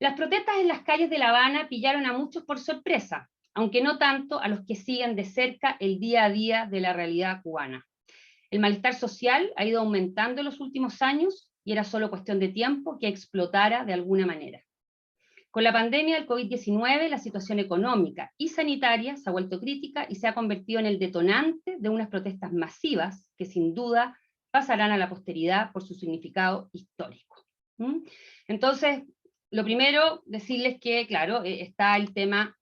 Las protestas en las calles de La Habana pillaron a muchos por sorpresa, aunque no tanto a los que siguen de cerca el día a día de la realidad cubana. El malestar social ha ido aumentando en los últimos años y era solo cuestión de tiempo que explotara de alguna manera. Con la pandemia del COVID-19, la situación económica y sanitaria se ha vuelto crítica y se ha convertido en el detonante de unas protestas masivas que sin duda pasarán a la posteridad por su significado histórico. Entonces, lo primero, decirles que, claro, está el tema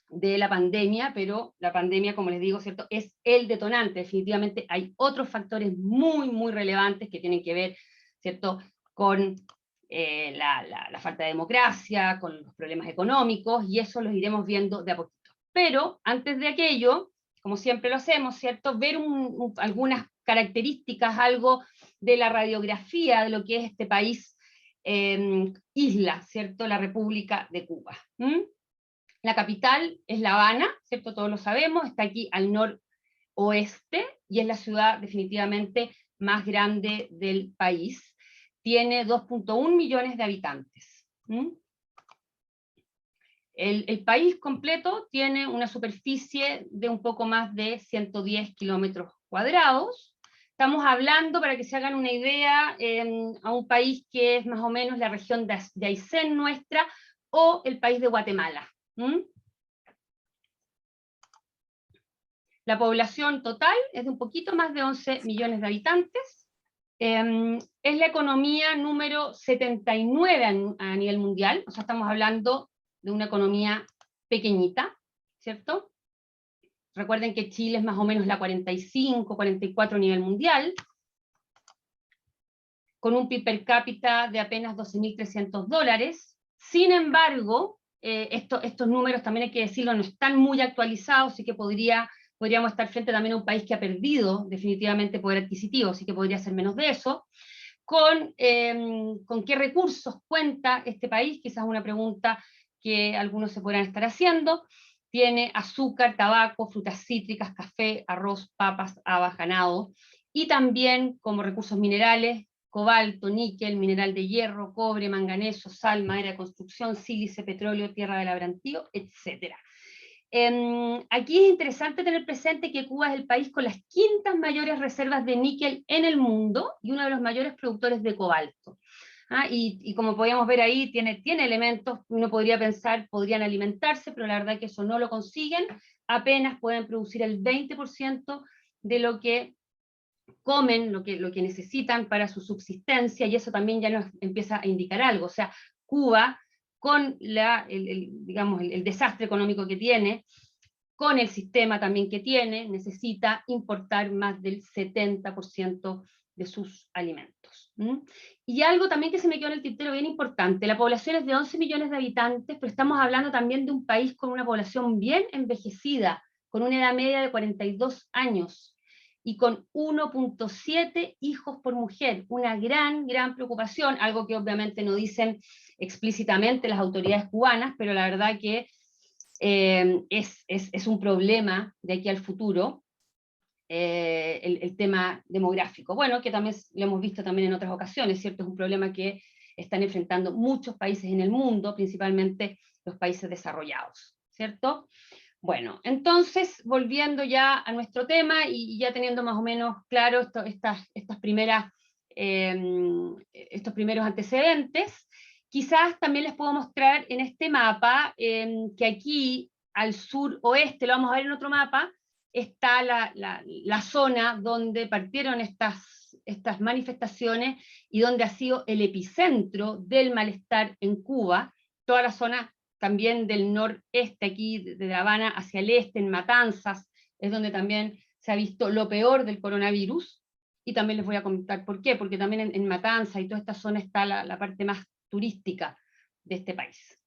de la pandemia, pero la pandemia, como les digo, ¿cierto?, es el detonante. Definitivamente hay otros factores muy, muy relevantes que tienen que ver, ¿cierto?, con la falta de democracia, con los problemas económicos, y eso los iremos viendo de a poquito. Pero antes de aquello, como siempre lo hacemos, ¿cierto?, ver algunas características, algo de la radiografía de lo que es este país, isla, ¿cierto?, la República de Cuba. La capital es La Habana, ¿cierto?, todos lo sabemos, está aquí al noroeste, y es la ciudad definitivamente más grande del país. Tiene 2.1 millones de habitantes. El país completo tiene una superficie de un poco más de 110 kilómetros cuadrados. Estamos hablando, para que se hagan una idea, a un país que es más o menos la región de Aysén nuestra, o el país de Guatemala. La población total es de un poquito más de 11 millones de habitantes. Es la economía número 79 a nivel mundial, o sea, estamos hablando de una economía pequeñita, ¿cierto? Recuerden que Chile es más o menos la 45, 44 a nivel mundial, con un PIB per cápita de apenas $12.300. Sin embargo, estos números, también hay que decirlo, no están muy actualizados, así que podríamos estar frente también a un país que ha perdido definitivamente poder adquisitivo, así que podría ser menos de eso. ¿Con qué recursos cuenta este país? Quizás una pregunta que algunos se podrán estar haciendo. Tiene azúcar, tabaco, frutas cítricas, café, arroz, papas, habas, ganado, y también como recursos minerales, cobalto, níquel, mineral de hierro, cobre, manganeso, sal, madera de construcción, sílice, petróleo, tierra de labrantío, etc. Aquí es interesante tener presente que Cuba es el país con las quintas mayores reservas de níquel en el mundo y uno de los mayores productores de cobalto. Y como podíamos ver ahí, tiene elementos, uno podría pensar, podrían alimentarse, pero la verdad es que eso no lo consiguen, apenas pueden producir el 20% de lo que comen, lo que necesitan para su subsistencia, y eso también ya nos empieza a indicar algo. O sea, Cuba, con digamos, el desastre económico que tiene, con el sistema también que tiene, necesita importar más del 70% de sus alimentos. Y algo también que se me quedó en el tintero bien importante, la población es de 11 millones de habitantes, pero estamos hablando también de un país con una población bien envejecida, con una edad media de 42 años, y con 1.7 hijos por mujer, una gran, gran preocupación, algo que obviamente no dicen explícitamente las autoridades cubanas, pero la verdad que es un problema de aquí al futuro, el tema demográfico. Bueno, que también lo hemos visto también en otras ocasiones, ¿cierto? Es un problema que están enfrentando muchos países en el mundo, principalmente los países desarrollados, ¿cierto? Bueno, entonces, volviendo ya a nuestro tema y ya teniendo más o menos claro estos primeros antecedentes, quizás también les puedo mostrar en este mapa que aquí al sur oeste, lo vamos a ver en otro mapa, está la zona donde partieron estas manifestaciones y donde ha sido el epicentro del malestar en Cuba, toda la zona también del noreste, aquí de La Habana hacia el este, en Matanzas, es donde también se ha visto lo peor del coronavirus, y también les voy a comentar por qué, porque también en Matanzas y toda esta zona está la parte más turística de este país.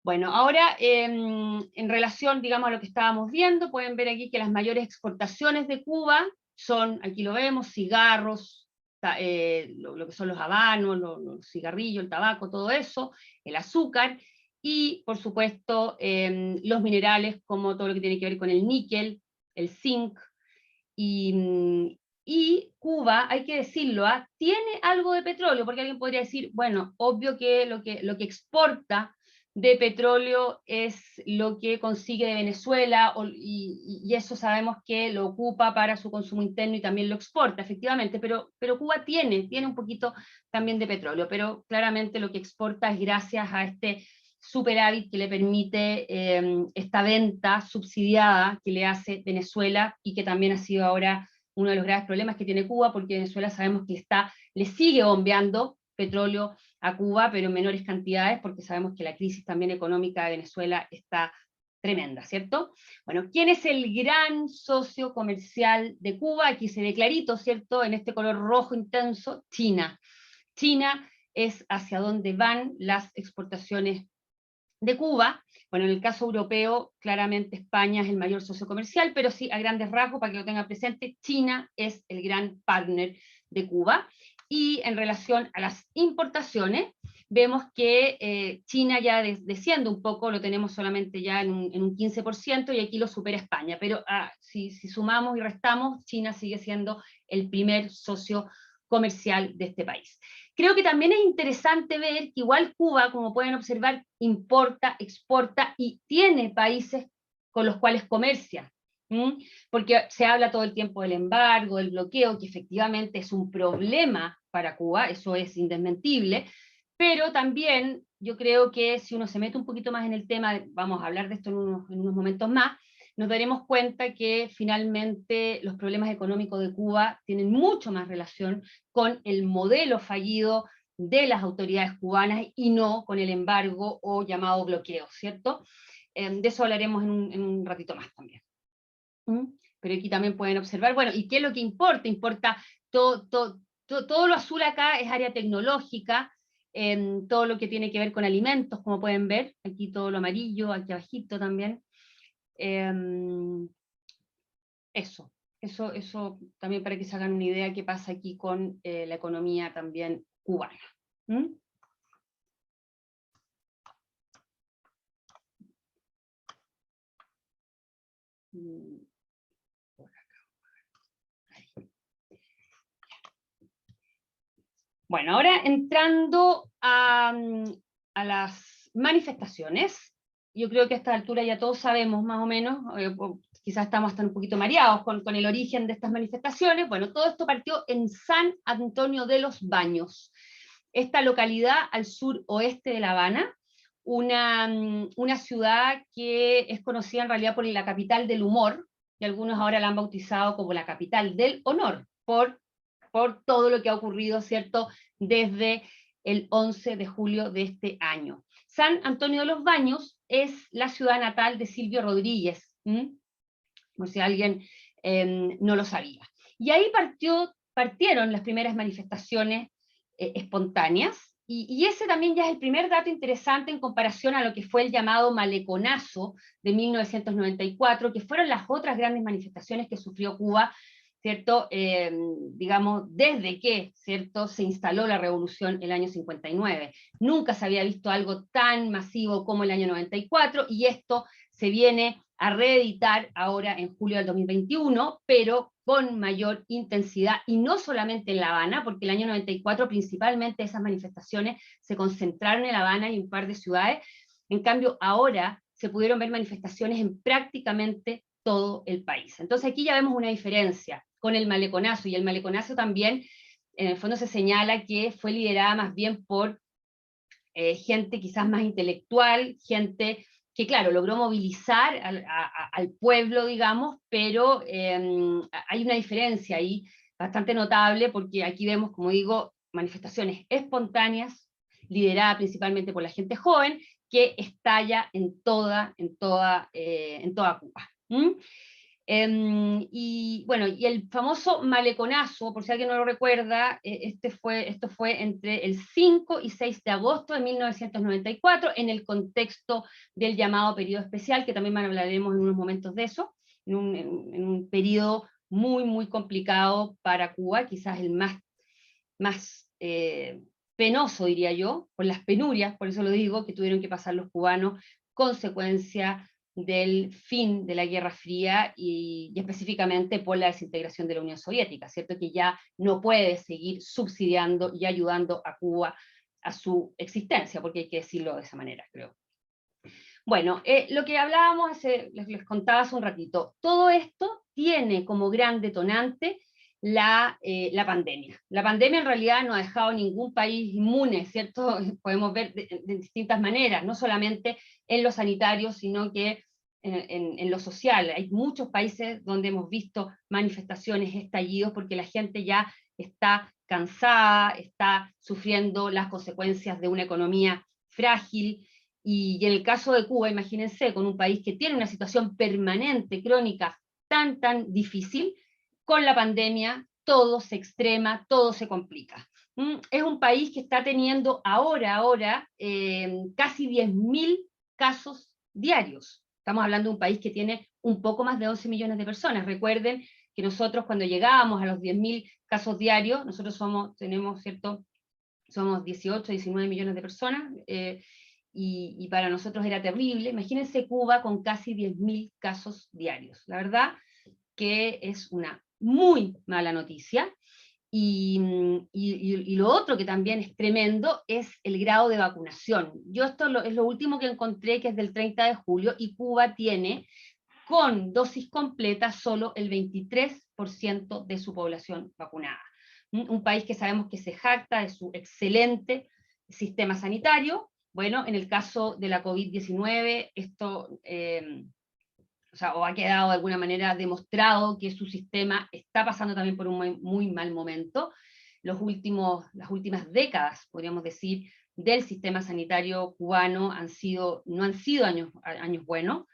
Bueno, ahora en relación, digamos, a lo que estábamos viendo, pueden ver aquí que las mayores exportaciones de Cuba son, aquí lo vemos, cigarros, lo que son los habanos, los cigarrillos, el tabaco, todo eso, el azúcar, y por supuesto los minerales como todo lo que tiene que ver con el níquel, el zinc, y Y Cuba, hay que decirlo, tiene algo de petróleo, porque alguien podría decir, bueno, obvio que lo que exporta de petróleo es lo que consigue de Venezuela, y eso sabemos que lo ocupa para su consumo interno y también lo exporta, efectivamente, pero Cuba tiene un poquito también de petróleo, pero claramente lo que exporta es gracias a este superávit que le permite esta venta subsidiada que le hace Venezuela y que también ha sido ahora uno de los graves problemas que tiene Cuba, porque Venezuela sabemos que le sigue bombeando petróleo a Cuba, pero en menores cantidades, porque sabemos que la crisis también económica de Venezuela está tremenda, ¿cierto? Bueno, ¿quién es el gran socio comercial de Cuba? Aquí se ve clarito, ¿cierto? En este color rojo intenso, China. China es hacia donde van las exportaciones de Cuba. Bueno, en el caso europeo, claramente España es el mayor socio comercial, pero sí, a grandes rasgos, para que lo tengan presente, China es el gran partner de Cuba. Y en relación a las importaciones, vemos que China ya desciende un poco, lo tenemos solamente ya en un 15%, y aquí lo supera España, pero si sumamos y restamos, China sigue siendo el primer socio comercial de este país. Creo que también es interesante ver que igual Cuba, como pueden observar, importa, exporta y tiene países con los cuales comercia. Porque se habla todo el tiempo del embargo, del bloqueo, que efectivamente es un problema para Cuba, eso es indesmentible, pero también yo creo que si uno se mete un poquito más en el tema, vamos a hablar de esto en unos momentos más, nos daremos cuenta que finalmente los problemas económicos de Cuba tienen mucho más relación con el modelo fallido de las autoridades cubanas y no con el embargo o llamado bloqueo, ¿cierto? De eso hablaremos en un ratito más también. Pero aquí también pueden observar, bueno, ¿y qué es lo que importa? Importa todo lo azul acá es área tecnológica, todo lo que tiene que ver con alimentos, como pueden ver, aquí todo lo amarillo, aquí abajito también. Eso, eso también para que se hagan una idea qué pasa aquí con la economía también cubana. ¿Mm? Bueno, ahora entrando a las manifestaciones, yo creo que a esta altura ya todos sabemos más o menos, quizás estamos hasta un poquito mareados con el origen de estas manifestaciones. Bueno, todo esto partió en San Antonio de los Baños, esta localidad al suroeste de La Habana, una ciudad que es conocida en realidad por la capital del humor, y algunos ahora la han bautizado como la capital del honor, por todo lo que ha ocurrido, ¿cierto?, desde el 11 de julio de este año. San Antonio de los Baños es la ciudad natal de Silvio Rodríguez, por si alguien no lo sabía. Y ahí partieron las primeras manifestaciones espontáneas, y ese también ya es el primer dato interesante en comparación a lo que fue el llamado maleconazo de 1994, que fueron las otras grandes manifestaciones que sufrió Cuba, ¿cierto? Digamos, desde que, ¿cierto?, se instaló la revolución el año 59. Nunca se había visto algo tan masivo como el año 94, y esto se viene a reeditar ahora en julio del 2021, pero con mayor intensidad, y no solamente en La Habana, porque el año 94 principalmente esas manifestaciones se concentraron en La Habana y un par de ciudades. En cambio ahora se pudieron ver manifestaciones en prácticamente todo el país. Entonces aquí ya vemos una diferencia con el maleconazo, y el maleconazo también en el fondo se señala que fue liderada más bien por gente quizás más intelectual, gente que, claro, logró movilizar al pueblo, digamos, pero hay una diferencia ahí bastante notable, porque aquí vemos, como digo, manifestaciones espontáneas, lideradas principalmente por la gente joven, que estalla en toda Cuba. Y bueno, y el famoso maleconazo, por si alguien no lo recuerda, esto fue entre el 5 y 6 de agosto de 1994, en el contexto del llamado periodo especial, que también hablaremos en unos momentos de eso, en un periodo muy, muy complicado para Cuba, quizás el más penoso, diría yo, por las penurias, por eso lo digo, que tuvieron que pasar los cubanos, consecuencia del fin de la Guerra Fría y específicamente por la desintegración de la Unión Soviética, ¿cierto? Que ya no puede seguir subsidiando y ayudando a Cuba a su existencia, porque hay que decirlo de esa manera, creo. Bueno, lo que hablábamos, les contaba hace un ratito, todo esto tiene como gran detonante la pandemia. La pandemia en realidad no ha dejado ningún país inmune, ¿cierto? Podemos ver de distintas maneras, no solamente en lo sanitario, sino que en lo social. Hay muchos países donde hemos visto manifestaciones, estallidos, porque la gente ya está cansada, está sufriendo las consecuencias de una economía frágil, y en el caso de Cuba, imagínense, con un país que tiene una situación permanente, crónica, tan difícil, con la pandemia todo se extrema, todo se complica. Es un país que está teniendo ahora casi 10.000 casos diarios. Estamos hablando de un país que tiene un poco más de 11 millones de personas. Recuerden que nosotros cuando llegábamos a los 10.000 casos diarios, nosotros tenemos, ¿cierto? Somos 18, 19 millones de personas, y para nosotros era terrible. Imagínense Cuba con casi 10.000 casos diarios. La verdad que es una muy mala noticia. Y lo otro que también es tremendo es el grado de vacunación. Yo esto es lo último que encontré, que es del 30 de julio, y Cuba tiene con dosis completa solo el 23% de su población vacunada. Un país que sabemos que se jacta de su excelente sistema sanitario. Bueno, en el caso de la COVID-19, esto o ha quedado de alguna manera demostrado que su sistema está pasando también por un muy mal momento. Las últimas décadas, podríamos decir, del sistema sanitario cubano no han sido años buenos,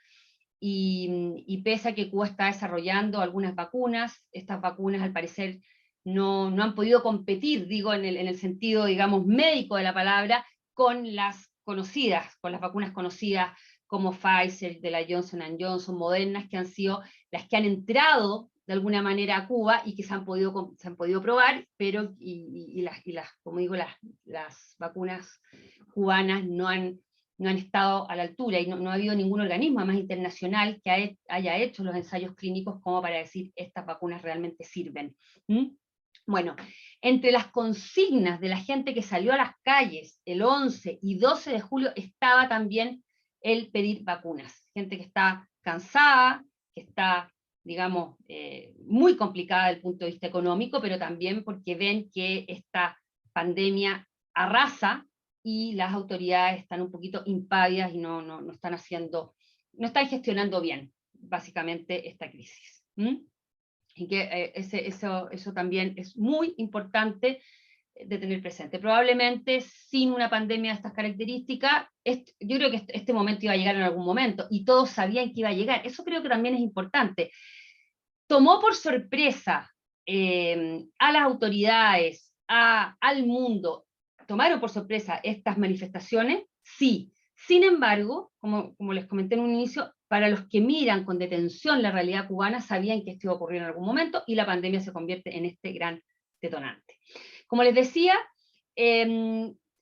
y pese a que Cuba está desarrollando algunas vacunas, estas vacunas al parecer no han podido competir, digo, en el sentido, digamos, médico de la palabra, con las vacunas conocidas como Pfizer, de la Johnson & Johnson, Modernas, que han sido las que han entrado de alguna manera a Cuba y que se han podido probar, pero como digo, las vacunas cubanas no han estado a la altura, y no ha habido ningún organismo, además internacional, que haya hecho los ensayos clínicos como para decir estas vacunas realmente sirven. Bueno, entre las consignas de la gente que salió a las calles el 11 y 12 de julio estaba también el pedir vacunas. Gente que está cansada, que está, digamos, muy complicada desde el punto de vista económico, pero también porque ven que esta pandemia arrasa y las autoridades están un poquito impávidas y no están gestionando bien, básicamente, esta crisis. Y que eso también es muy importante de tener presente. Probablemente sin una pandemia de estas características, yo creo que este momento iba a llegar en algún momento, y todos sabían que iba a llegar. Eso creo que también es importante. Tomó por sorpresa a las autoridades, al mundo. ¿Tomaron por sorpresa estas manifestaciones? Sí. Sin embargo, como les comenté en un inicio, para los que miran con detención la realidad cubana, sabían que esto iba a ocurrir en algún momento, y la pandemia se convierte en este gran detonante. Como les decía,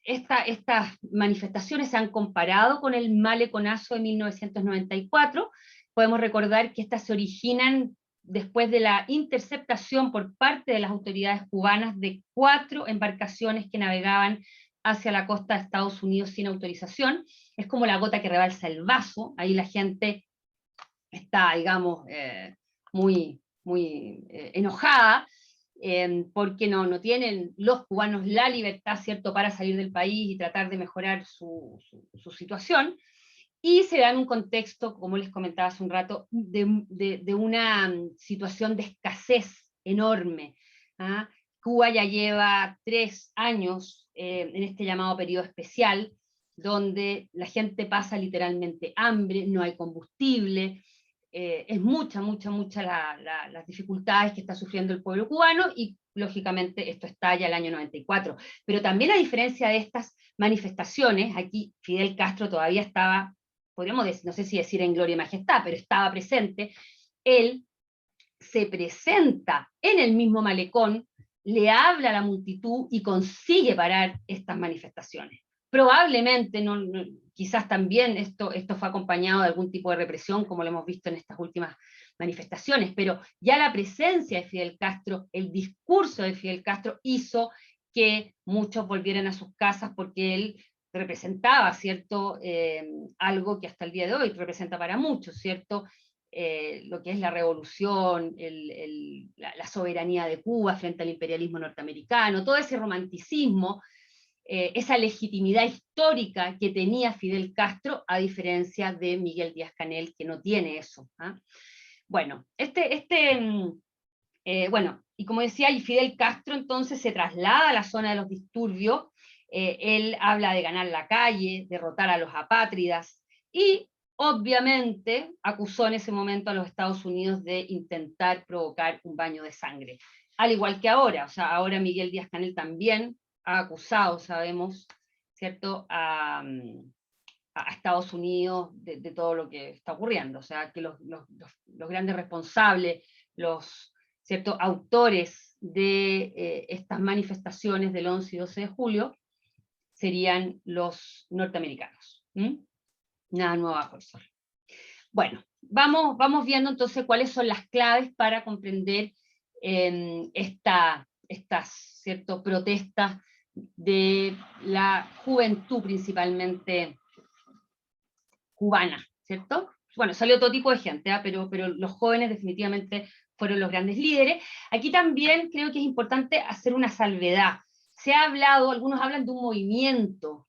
estas manifestaciones se han comparado con el Maleconazo de 1994. Podemos recordar que estas se originan después de la interceptación por parte de las autoridades cubanas de 4 embarcaciones que navegaban hacia la costa de Estados Unidos sin autorización. Es como la gota que rebalsa el vaso. Ahí la gente está, digamos, muy enojada, porque no tienen los cubanos la libertad, ¿cierto?, para salir del país y tratar de mejorar su situación. Y se da en un contexto, como les comentaba hace un rato, de una situación de escasez enorme. Cuba ya lleva 3 años en este llamado periodo especial, donde la gente pasa literalmente hambre, no hay combustible, es mucha las dificultades que está sufriendo el pueblo cubano, y lógicamente esto estalla el año 94. Pero también, a diferencia de estas manifestaciones, aquí Fidel Castro todavía estaba, podríamos decir, no sé si decir en gloria y majestad, pero estaba presente. Él se presenta en el mismo malecón, le habla a la multitud y consigue parar estas manifestaciones. Probablemente, quizás también esto fue acompañado de algún tipo de represión, como lo hemos visto en estas últimas manifestaciones, pero ya la presencia de Fidel Castro, el discurso de Fidel Castro hizo que muchos volvieran a sus casas porque él representaba, ¿cierto? Algo que hasta el día de hoy representa para muchos, ¿cierto? Lo que es la revolución, la soberanía de Cuba frente al imperialismo norteamericano, todo ese romanticismo, esa legitimidad histórica que tenía Fidel Castro, a diferencia de Miguel Díaz-Canel, que no tiene eso. ¿Ah? Bueno, bueno, y como decía, y Fidel Castro entonces se traslada a la zona de los disturbios, él habla de ganar la calle, derrotar a los apátridas, y obviamente acusó en ese momento a los Estados Unidos de intentar provocar un baño de sangre. Al igual que ahora, o sea, ahora Miguel Díaz-Canel también ha acusado, sabemos, ¿cierto?, a Estados Unidos de todo lo que está ocurriendo, o sea, que los grandes responsables, los ¿cierto?, autores de estas manifestaciones del 11 y 12 de julio serían los norteamericanos. Nada nuevo bajo el sol. Bueno, vamos viendo entonces cuáles son las claves para comprender estas ¿cierto?, protestas de la juventud principalmente cubana, ¿cierto? Bueno, salió todo tipo de gente, ¿eh? pero los jóvenes definitivamente fueron los grandes líderes. Aquí también creo que es importante hacer una salvedad. Se ha hablado, algunos hablan de un movimiento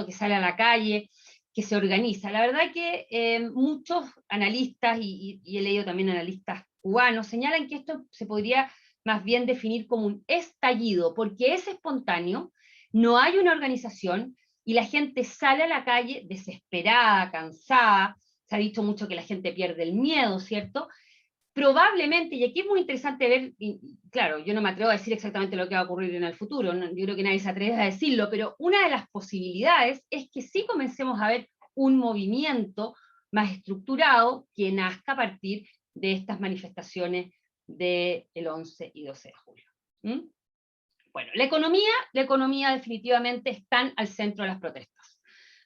que sale a la calle, que se organiza. La verdad que muchos analistas, y he leído también analistas cubanos, señalan que esto se podría más bien definir como un estallido, porque es espontáneo, no hay una organización, y la gente sale a la calle desesperada, cansada. Se ha dicho mucho que la gente pierde el miedo, ¿cierto? Probablemente, y aquí es muy interesante ver, y claro, yo no me atrevo a decir exactamente lo que va a ocurrir en el futuro, yo creo que nadie se atreve a decirlo, pero una de las posibilidades es que sí comencemos a ver un movimiento más estructurado que nazca a partir de estas manifestaciones del 11 y 12 de julio. Bueno, la economía definitivamente están al centro de las protestas.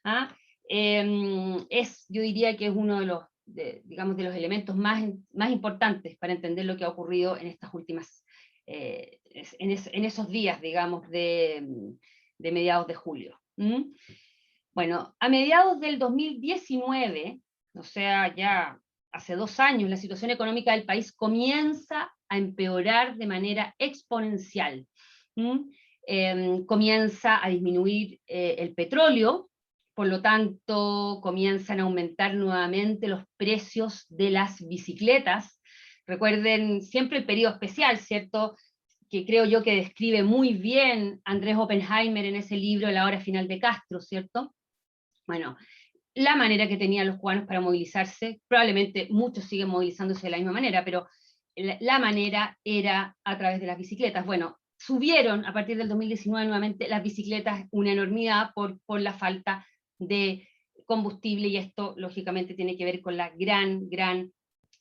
¿Ah? Yo diría que es uno de los, digamos, de los elementos más importantes para entender lo que ha ocurrido en estas últimas, en esos días, digamos, de mediados de julio. Bueno, a mediados del 2019, o sea, ya hace 2 años, la situación económica del país comienza a empeorar de manera exponencial. Comienza a disminuir el petróleo, por lo tanto comienzan a aumentar nuevamente los precios de las bicicletas. Recuerden siempre el periodo especial, ¿cierto?, que creo yo que describe muy bien Andrés Oppenheimer en ese libro, La hora final de Castro, ¿cierto? Bueno, la manera que tenían los cubanos para movilizarse, probablemente muchos siguen movilizándose de la misma manera, pero la manera era a través de las bicicletas. Bueno, subieron a partir del 2019 nuevamente las bicicletas una enormidad por la falta de combustible, y esto lógicamente tiene que ver con la gran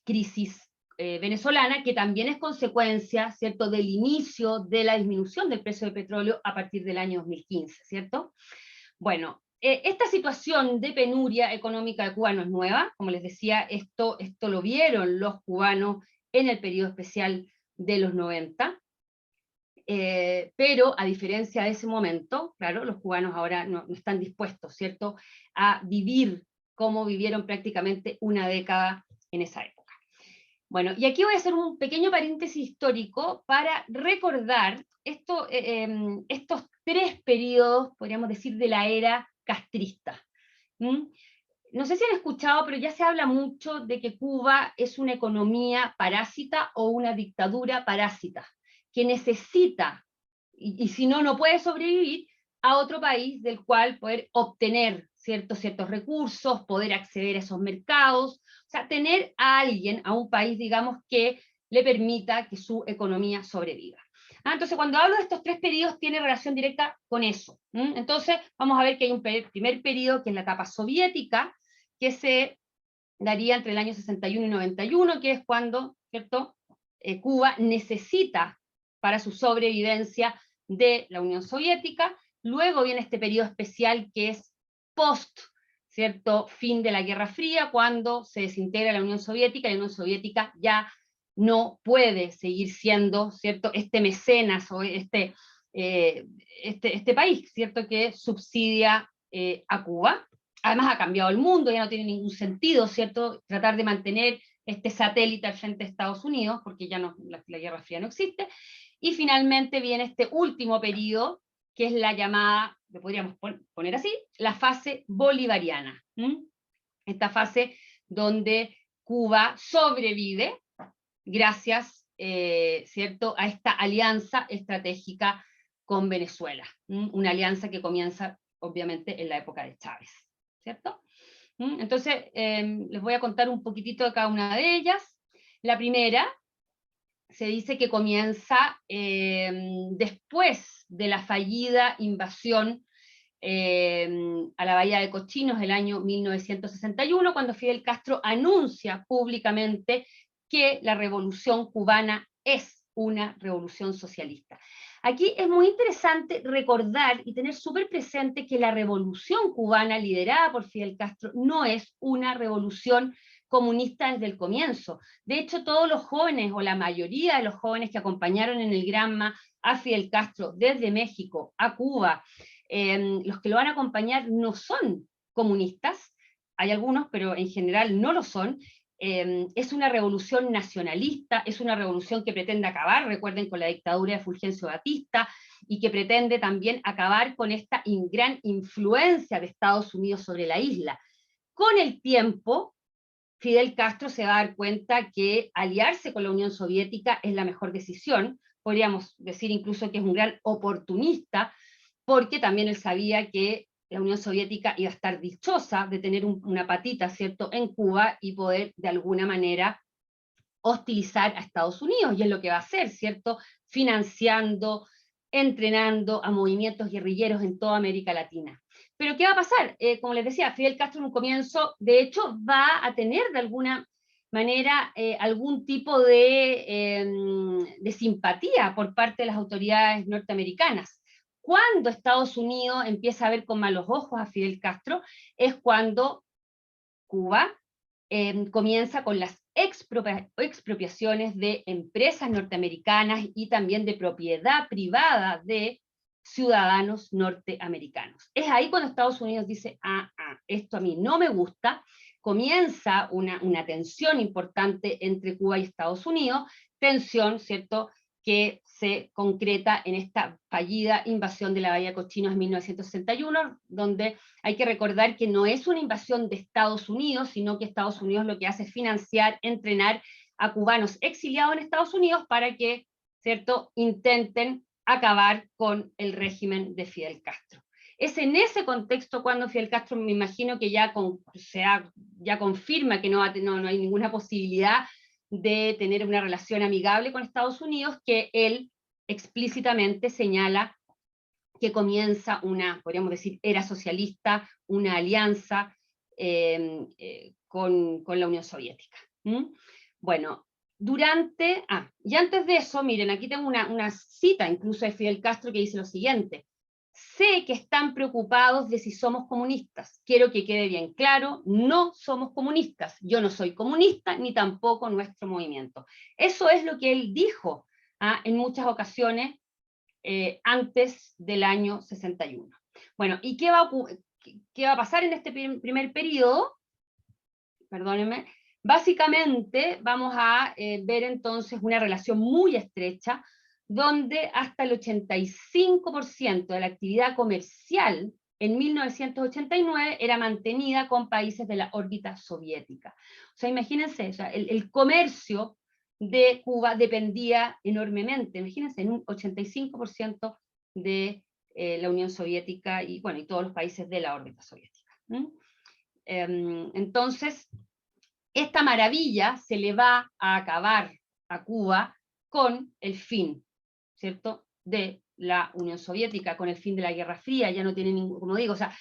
crisis venezolana, que también es consecuencia, ¿cierto?, del inicio de la disminución del precio del petróleo a partir del año 2015, ¿cierto? Bueno, esta situación de penuria económica de Cuba no es nueva, como les decía, esto lo vieron los cubanos en el periodo especial de los 90, pero a diferencia de ese momento, claro, los cubanos ahora no están dispuestos, ¿cierto?, a vivir como vivieron prácticamente una década en esa época. Bueno, y aquí voy a hacer un pequeño paréntesis histórico para recordar estos 3 periodos, podríamos decir, de la era castrista. No sé si han escuchado, pero ya se habla mucho de que Cuba es una economía parásita o una dictadura parásita, que necesita, y si no, no puede sobrevivir, a otro país del cual poder obtener ciertos recursos, poder acceder a esos mercados, o sea, tener a alguien, a un país, digamos, que le permita que su economía sobreviva. Entonces, cuando hablo de estos 3 periodos, tiene relación directa con eso. Entonces, vamos a ver que hay un primer periodo, que es la etapa soviética, que se daría entre el año 61 y 91, que es cuando, ¿cierto?, Cuba necesita para su sobrevivencia de la Unión Soviética, luego viene este periodo especial que es post, ¿cierto?, fin de la Guerra Fría, cuando se desintegra la Unión Soviética, y la Unión Soviética ya no puede seguir siendo, ¿cierto?, este mecenas o este país, ¿cierto?, que subsidia a Cuba. Además ha cambiado el mundo, ya no tiene ningún sentido, ¿cierto?, tratar de mantener este satélite al frente de Estados Unidos, porque ya no, la Guerra Fría no existe. Y finalmente viene este último periodo, que es la llamada, lo podríamos poner así, la fase bolivariana. Esta fase donde Cuba sobrevive gracias, ¿cierto?, a esta alianza estratégica con Venezuela. Una alianza que comienza, obviamente, en la época de Chávez, ¿cierto? Entonces, les voy a contar un poquitito de cada una de ellas. La primera se dice que comienza después de la fallida invasión a la Bahía de Cochinos el año 1961, cuando Fidel Castro anuncia públicamente que la revolución cubana es una revolución socialista. Aquí es muy interesante recordar y tener súper presente que la revolución cubana liderada por Fidel Castro no es una revolución comunista desde el comienzo. De hecho, todos los jóvenes, o la mayoría de los jóvenes que acompañaron en el Granma a Fidel Castro desde México a Cuba, los que lo van a acompañar no son comunistas, hay algunos, pero en general no lo son. Es una revolución nacionalista, es una revolución que pretende acabar, recuerden, con la dictadura de Fulgencio Batista, y que pretende también acabar con esta gran influencia de Estados Unidos sobre la isla. Con el tiempo, Fidel Castro se va a dar cuenta que aliarse con la Unión Soviética es la mejor decisión, podríamos decir incluso que es un gran oportunista, porque también él sabía que la Unión Soviética iba a estar dichosa de tener una patita, ¿cierto?, en Cuba, y poder de alguna manera hostilizar a Estados Unidos, y es lo que va a hacer, ¿cierto?, financiando, entrenando a movimientos guerrilleros en toda América Latina. Pero ¿qué va a pasar? Como les decía, Fidel Castro en un comienzo, de hecho, va a tener de alguna manera algún tipo de simpatía por parte de las autoridades norteamericanas. Cuando Estados Unidos empieza a ver con malos ojos a Fidel Castro, es cuando Cuba comienza con las expropiaciones de empresas norteamericanas y también de propiedad privada de ciudadanos norteamericanos. Es ahí cuando Estados Unidos dice, esto a mí no me gusta. Comienza una tensión importante entre Cuba y Estados Unidos, tensión, ¿cierto?, que se concreta en esta fallida invasión de la Bahía de Cochinos en 1961, donde hay que recordar que no es una invasión de Estados Unidos, sino que Estados Unidos lo que hace es financiar, entrenar a cubanos exiliados en Estados Unidos para que, ¿cierto?, intenten acabar con el régimen de Fidel Castro. Es en ese contexto cuando Fidel Castro, me imagino que ya confirma que no hay ninguna posibilidad de tener una relación amigable con Estados Unidos, que él explícitamente señala que comienza podríamos decir, era socialista, una alianza con la Unión Soviética. Bueno, y antes de eso, miren, aquí tengo una cita incluso de Fidel Castro que dice lo siguiente: sé que están preocupados de si somos comunistas. Quiero que quede bien claro, no somos comunistas. Yo no soy comunista, ni tampoco nuestro movimiento. Eso es lo que él dijo en muchas ocasiones antes del año 61. Bueno, ¿y qué va a pasar en este primer periodo? Perdónenme. Básicamente vamos a ver entonces una relación muy estrecha, donde hasta el 85% de la actividad comercial en 1989 era mantenida con países de la órbita soviética. O sea, imagínense, o sea, el comercio de Cuba dependía enormemente, imagínense, en un 85% de la Unión Soviética y, bueno, y todos los países de la órbita soviética. Entonces, esta maravilla se le va a acabar a Cuba con el fin, ¿cierto?, de la Unión Soviética, con el fin de la Guerra Fría. Ya no tiene ningún, como digo, o sea,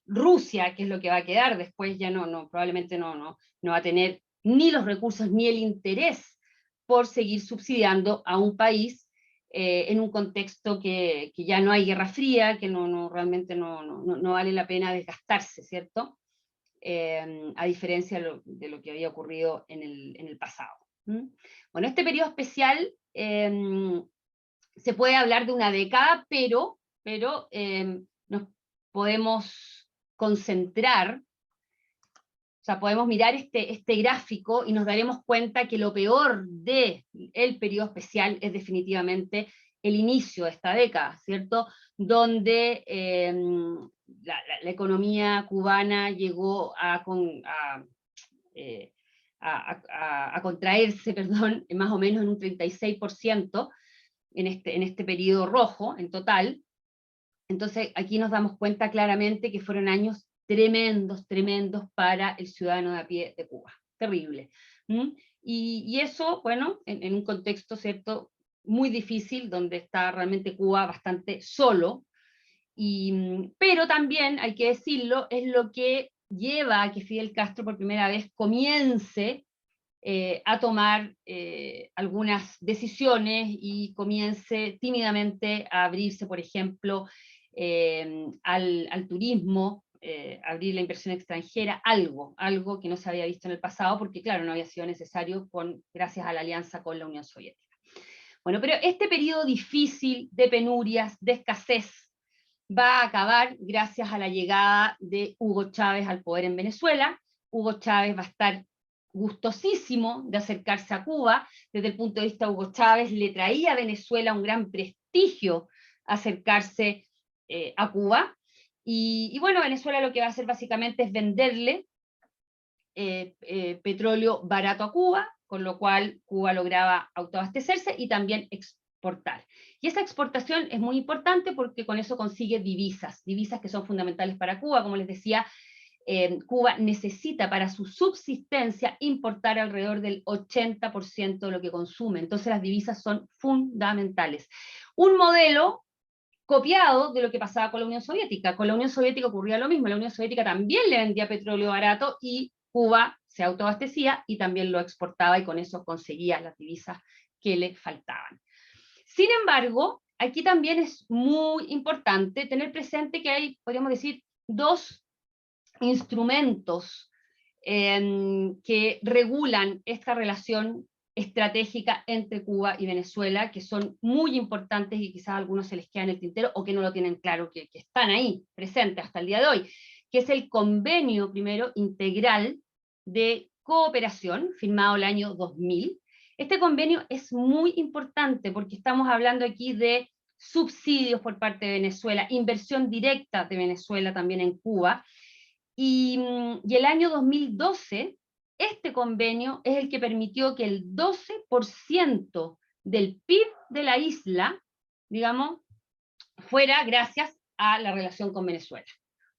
Rusia, que es lo que va a quedar después, ya probablemente no va a tener ni los recursos ni el interés por seguir subsidiando a un país en un contexto que ya no hay guerra fría, que realmente no vale la pena desgastarse, ¿cierto? A diferencia de lo que había ocurrido en el pasado. Bueno, este periodo especial se puede hablar de una década, pero nos podemos concentrar, o sea, podemos mirar este gráfico y nos daremos cuenta que lo peor del periodo especial es definitivamente el inicio de esta década, ¿cierto? Donde la economía cubana llegó a contraerse, perdón, más o menos en un 36% en este periodo rojo en total. Entonces aquí nos damos cuenta claramente que fueron años tremendos, tremendos para el ciudadano de a pie de Cuba. Terrible. Y eso, bueno, en un contexto, ¿cierto?, muy difícil, donde está realmente Cuba bastante solo, pero también, hay que decirlo, es lo que lleva a que Fidel Castro por primera vez comience a tomar algunas decisiones y comience tímidamente a abrirse, por ejemplo, al turismo, abrir la inversión extranjera, algo que no se había visto en el pasado, porque claro, no había sido necesario gracias a la alianza con la Unión Soviética. Bueno, pero este periodo difícil de penurias, de escasez, va a acabar gracias a la llegada de Hugo Chávez al poder en Venezuela. Hugo Chávez va a estar gustosísimo de acercarse a Cuba. Desde el punto de vista de Hugo Chávez, le traía a Venezuela un gran prestigio acercarse a Cuba. Y bueno, Venezuela lo que va a hacer básicamente es venderle petróleo barato a Cuba, con lo cual Cuba lograba autoabastecerse y también exportar. Y esa exportación es muy importante porque con eso consigue divisas que son fundamentales para Cuba. Como les decía, Cuba necesita para su subsistencia importar alrededor del 80% de lo que consume. Entonces las divisas son fundamentales. Un modelo copiado de lo que pasaba con la Unión Soviética. Con la Unión Soviética ocurría lo mismo. La Unión Soviética también le vendía petróleo barato y Cuba se autoabastecía y también lo exportaba, y con eso conseguía las divisas que le faltaban. Sin embargo, aquí también es muy importante tener presente que hay, podríamos decir, dos instrumentos que regulan esta relación estratégica entre Cuba y Venezuela, que son muy importantes y quizás a algunos se les queda en el tintero o que no lo tienen claro, que están ahí presentes hasta el día de hoy, que es el Convenio Primero Integral de Cooperación, firmado el año 2000. Este convenio es muy importante porque estamos hablando aquí de subsidios por parte de Venezuela, inversión directa de Venezuela también en Cuba, y el año 2012, este convenio es el que permitió que el 12% del PIB de la isla, digamos, fuera gracias a la relación con Venezuela.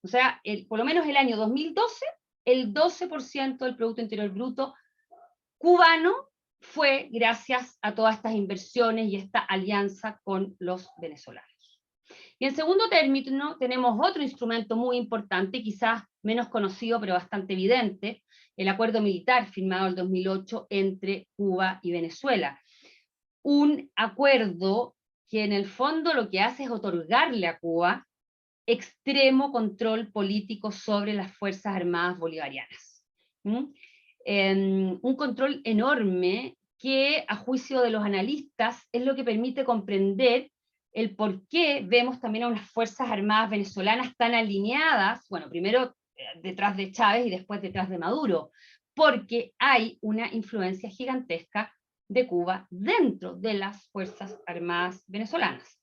O sea, por lo menos el año 2012, el 12% del Producto Interior Bruto cubano fue gracias a todas estas inversiones y esta alianza con los venezolanos. Y en segundo término tenemos otro instrumento muy importante, quizás menos conocido pero bastante evidente, el acuerdo militar firmado en 2008 entre Cuba y Venezuela. Un acuerdo que en el fondo lo que hace es otorgarle a Cuba extremo control político sobre las Fuerzas Armadas Bolivarianas. Un control enorme que, a juicio de los analistas, es lo que permite comprender el por qué vemos también a unas Fuerzas Armadas venezolanas tan alineadas, bueno, primero detrás de Chávez y después detrás de Maduro, porque hay una influencia gigantesca de Cuba dentro de las Fuerzas Armadas venezolanas,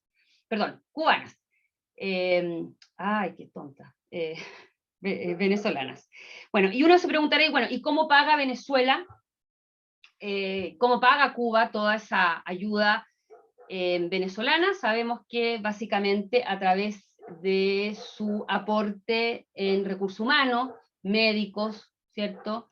perdón, cubanas. Ay, qué tonta. Venezolanas. Bueno, y uno se preguntará, bueno, ¿y cómo paga Venezuela? ¿Cómo paga Cuba toda esa ayuda venezolana? Sabemos que básicamente a través de su aporte en recursos humanos, médicos, ¿cierto?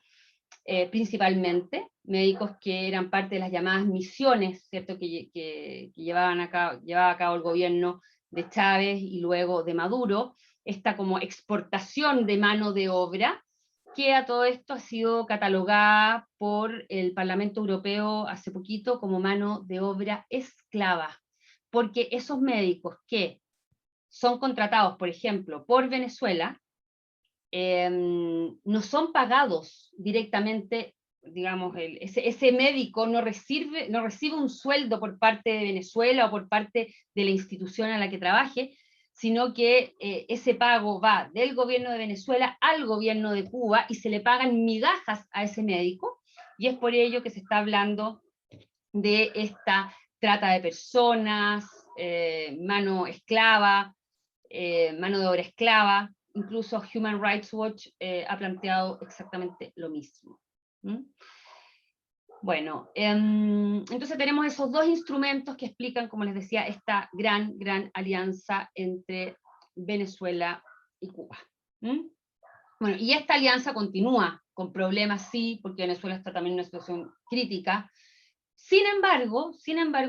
Principalmente, médicos que eran parte de las llamadas misiones, ¿cierto? Que llevaba a cabo el gobierno de Chávez y luego de Maduro, esta como exportación de mano de obra, que a todo esto ha sido catalogada por el Parlamento Europeo hace poquito como mano de obra esclava. porque esos médicos que son contratados, por ejemplo, por Venezuela, no son pagados directamente, digamos, ese médico no recibe un sueldo por parte de Venezuela o por parte de la institución a la que trabaje, sino que ese pago va del gobierno de Venezuela al gobierno de Cuba y se le pagan migajas a ese médico, y es por ello que se está hablando de esta trata de personas, mano esclava, mano de obra esclava. Incluso Human Rights Watch ha planteado exactamente lo mismo. ¿Mm? Bueno, entonces tenemos esos dos instrumentos que explican, como les decía, esta gran alianza entre Venezuela y Cuba. ¿Mm? Bueno, y esta alianza continúa con problemas, sí, porque Venezuela está también en una situación crítica. Sin embargo,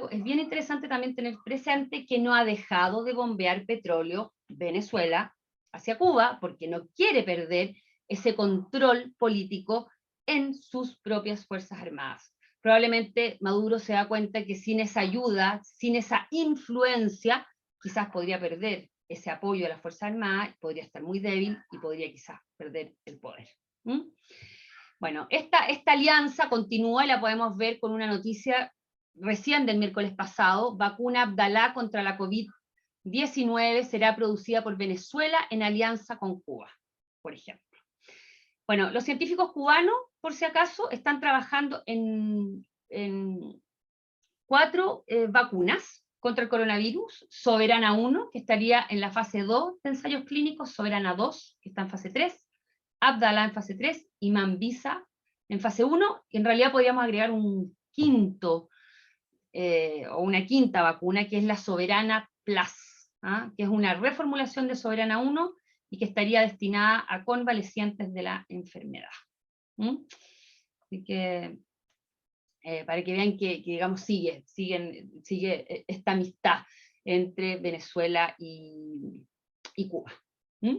es bien interesante también tener presente que no ha dejado de bombear petróleo Venezuela hacia Cuba, porque no quiere perder ese control político en sus propias Fuerzas Armadas. Probablemente Maduro se da cuenta que sin esa ayuda, sin esa influencia, quizás podría perder ese apoyo a las Fuerzas Armadas, podría estar muy débil y podría quizás perder el poder. ¿Mm? Bueno, esta alianza continúa y la podemos ver con una noticia recién del miércoles pasado: vacuna Abdalá contra la COVID-19 será producida por Venezuela en alianza con Cuba, por ejemplo. Bueno, los científicos cubanos, por si acaso, están trabajando en 4 vacunas contra el coronavirus: Soberana 1, que estaría en la fase 2 de ensayos clínicos, Soberana 2, que está en fase 3, Abdala en fase 3 y Mambisa en fase 1, y en realidad podríamos agregar un quinto o una quinta vacuna, que es la Soberana Plus, ¿ah? Que es una reformulación de Soberana 1 y que estaría destinada a convalecientes de la enfermedad. ¿Mm? Así que para que vean que digamos, sigue esta amistad entre Venezuela y Cuba. ¿Mm?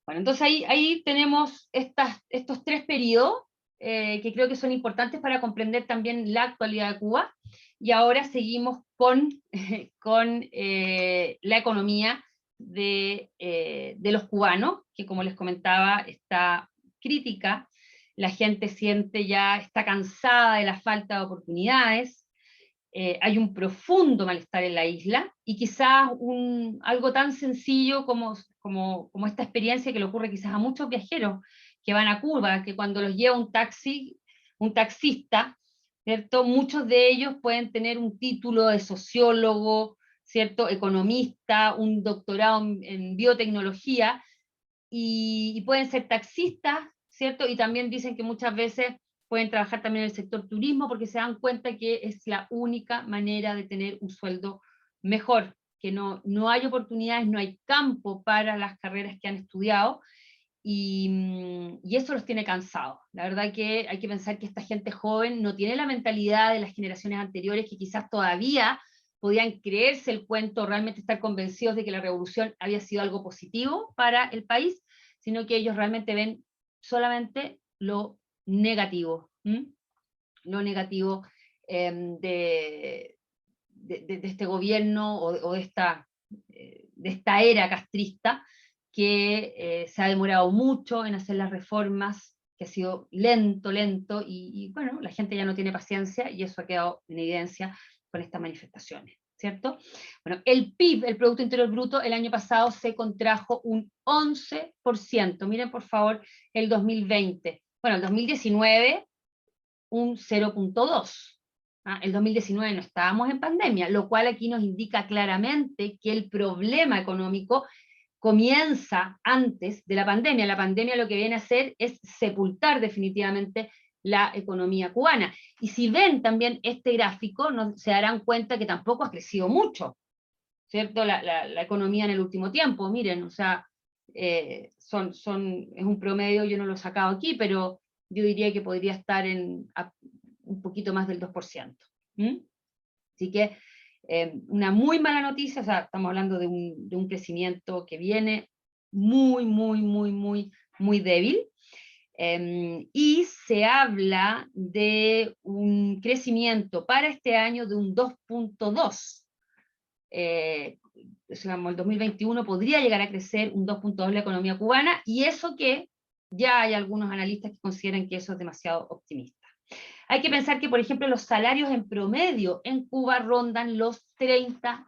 Bueno, entonces ahí tenemos estos 3 periodos que creo que son importantes para comprender también la actualidad de Cuba, y ahora seguimos con la economía de los cubanos, que como les comentaba está crítica. La gente está cansada de la falta de oportunidades, hay un profundo malestar en la isla, y quizás algo tan sencillo como esta experiencia que le ocurre quizás a muchos viajeros que van a Cuba, que cuando los lleva un taxista, ¿cierto? Muchos de ellos pueden tener un título de sociólogo, ¿cierto? Economista, un doctorado en biotecnología, y pueden ser taxistas, ¿cierto? Y también dicen que muchas veces pueden trabajar también en el sector turismo, porque se dan cuenta que es la única manera de tener un sueldo mejor, que no hay oportunidades, no hay campo para las carreras que han estudiado, y eso los tiene cansados. La verdad que hay que pensar que esta gente joven no tiene la mentalidad de las generaciones anteriores, que quizás todavía podían creerse el cuento, realmente estar convencidos de que la revolución había sido algo positivo para el país, sino que ellos realmente ven solamente lo negativo, lo negativo de este gobierno o de esta era castrista, que se ha demorado mucho en hacer las reformas, que ha sido lento, y bueno, la gente ya no tiene paciencia, y eso ha quedado en evidencia con estas manifestaciones, ¿cierto? Bueno, el PIB, el Producto Interior Bruto, el año pasado se contrajo un 11%, miren por favor el 2020, bueno, el 2019 un 0,2%. El 2019 no estábamos en pandemia, lo cual aquí nos indica claramente que el problema económico comienza antes de la pandemia. La pandemia lo que viene a hacer es sepultar definitivamente la economía cubana. Y si ven también este gráfico, se darán cuenta que tampoco ha crecido mucho, ¿cierto? La economía en el último tiempo, miren, o sea, es un promedio, yo no lo he sacado aquí, pero yo diría que podría estar un poquito más del 2%. Así que una muy mala noticia, o sea, estamos hablando de un crecimiento que viene muy débil. Y se habla de un crecimiento para este año de un 2.2. Digamos, el 2021 podría llegar a crecer un 2.2 la economía cubana, y eso que ya hay algunos analistas que consideran que eso es demasiado optimista. Hay que pensar que, por ejemplo, los salarios en promedio en Cuba rondan los $30.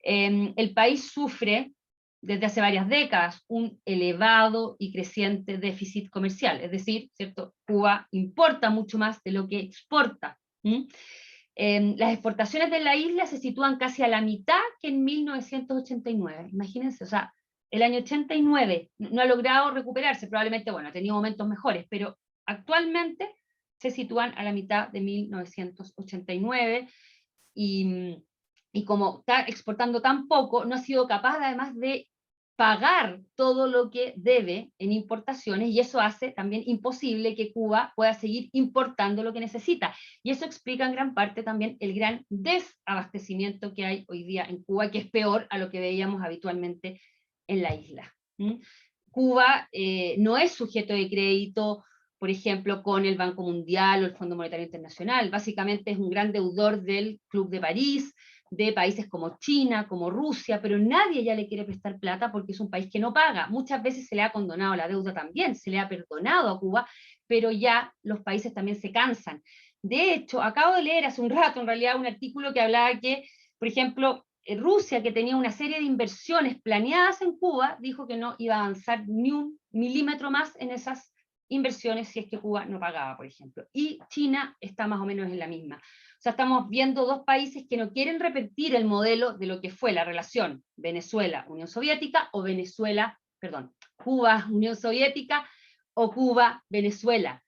El país sufre desde hace varias décadas un elevado y creciente déficit comercial, es decir, ¿cierto? Cuba importa mucho más de lo que exporta. Las exportaciones de la isla se sitúan casi a la mitad que en 1989, imagínense, o sea, el año 89 no ha logrado recuperarse, probablemente, bueno, ha tenido momentos mejores, pero actualmente se sitúan a la mitad de 1989, y como está exportando tan poco, no ha sido capaz además de pagar todo lo que debe en importaciones, y eso hace también imposible que Cuba pueda seguir importando lo que necesita. Y eso explica en gran parte también el gran desabastecimiento que hay hoy día en Cuba, que es peor a lo que veíamos habitualmente en la isla. Cuba no es sujeto de crédito, por ejemplo, con el Banco Mundial o el Fondo Monetario Internacional. Básicamente es un gran deudor del Club de París, de países como China, como Rusia, pero nadie ya le quiere prestar plata porque es un país que no paga. Muchas veces se le ha condonado la deuda también, se le ha perdonado a Cuba, pero ya los países también se cansan. De hecho, acabo de leer hace un rato, en realidad, un artículo que hablaba que, por ejemplo, Rusia, que tenía una serie de inversiones planeadas en Cuba, dijo que no iba a avanzar ni un milímetro más en esas inversiones si es que Cuba no pagaba, por ejemplo. Y China está más o menos en la misma. O sea, estamos viendo dos países que no quieren repetir el modelo de lo que fue la relación Venezuela-Unión Soviética, o Cuba-Unión Soviética, o Cuba-Venezuela.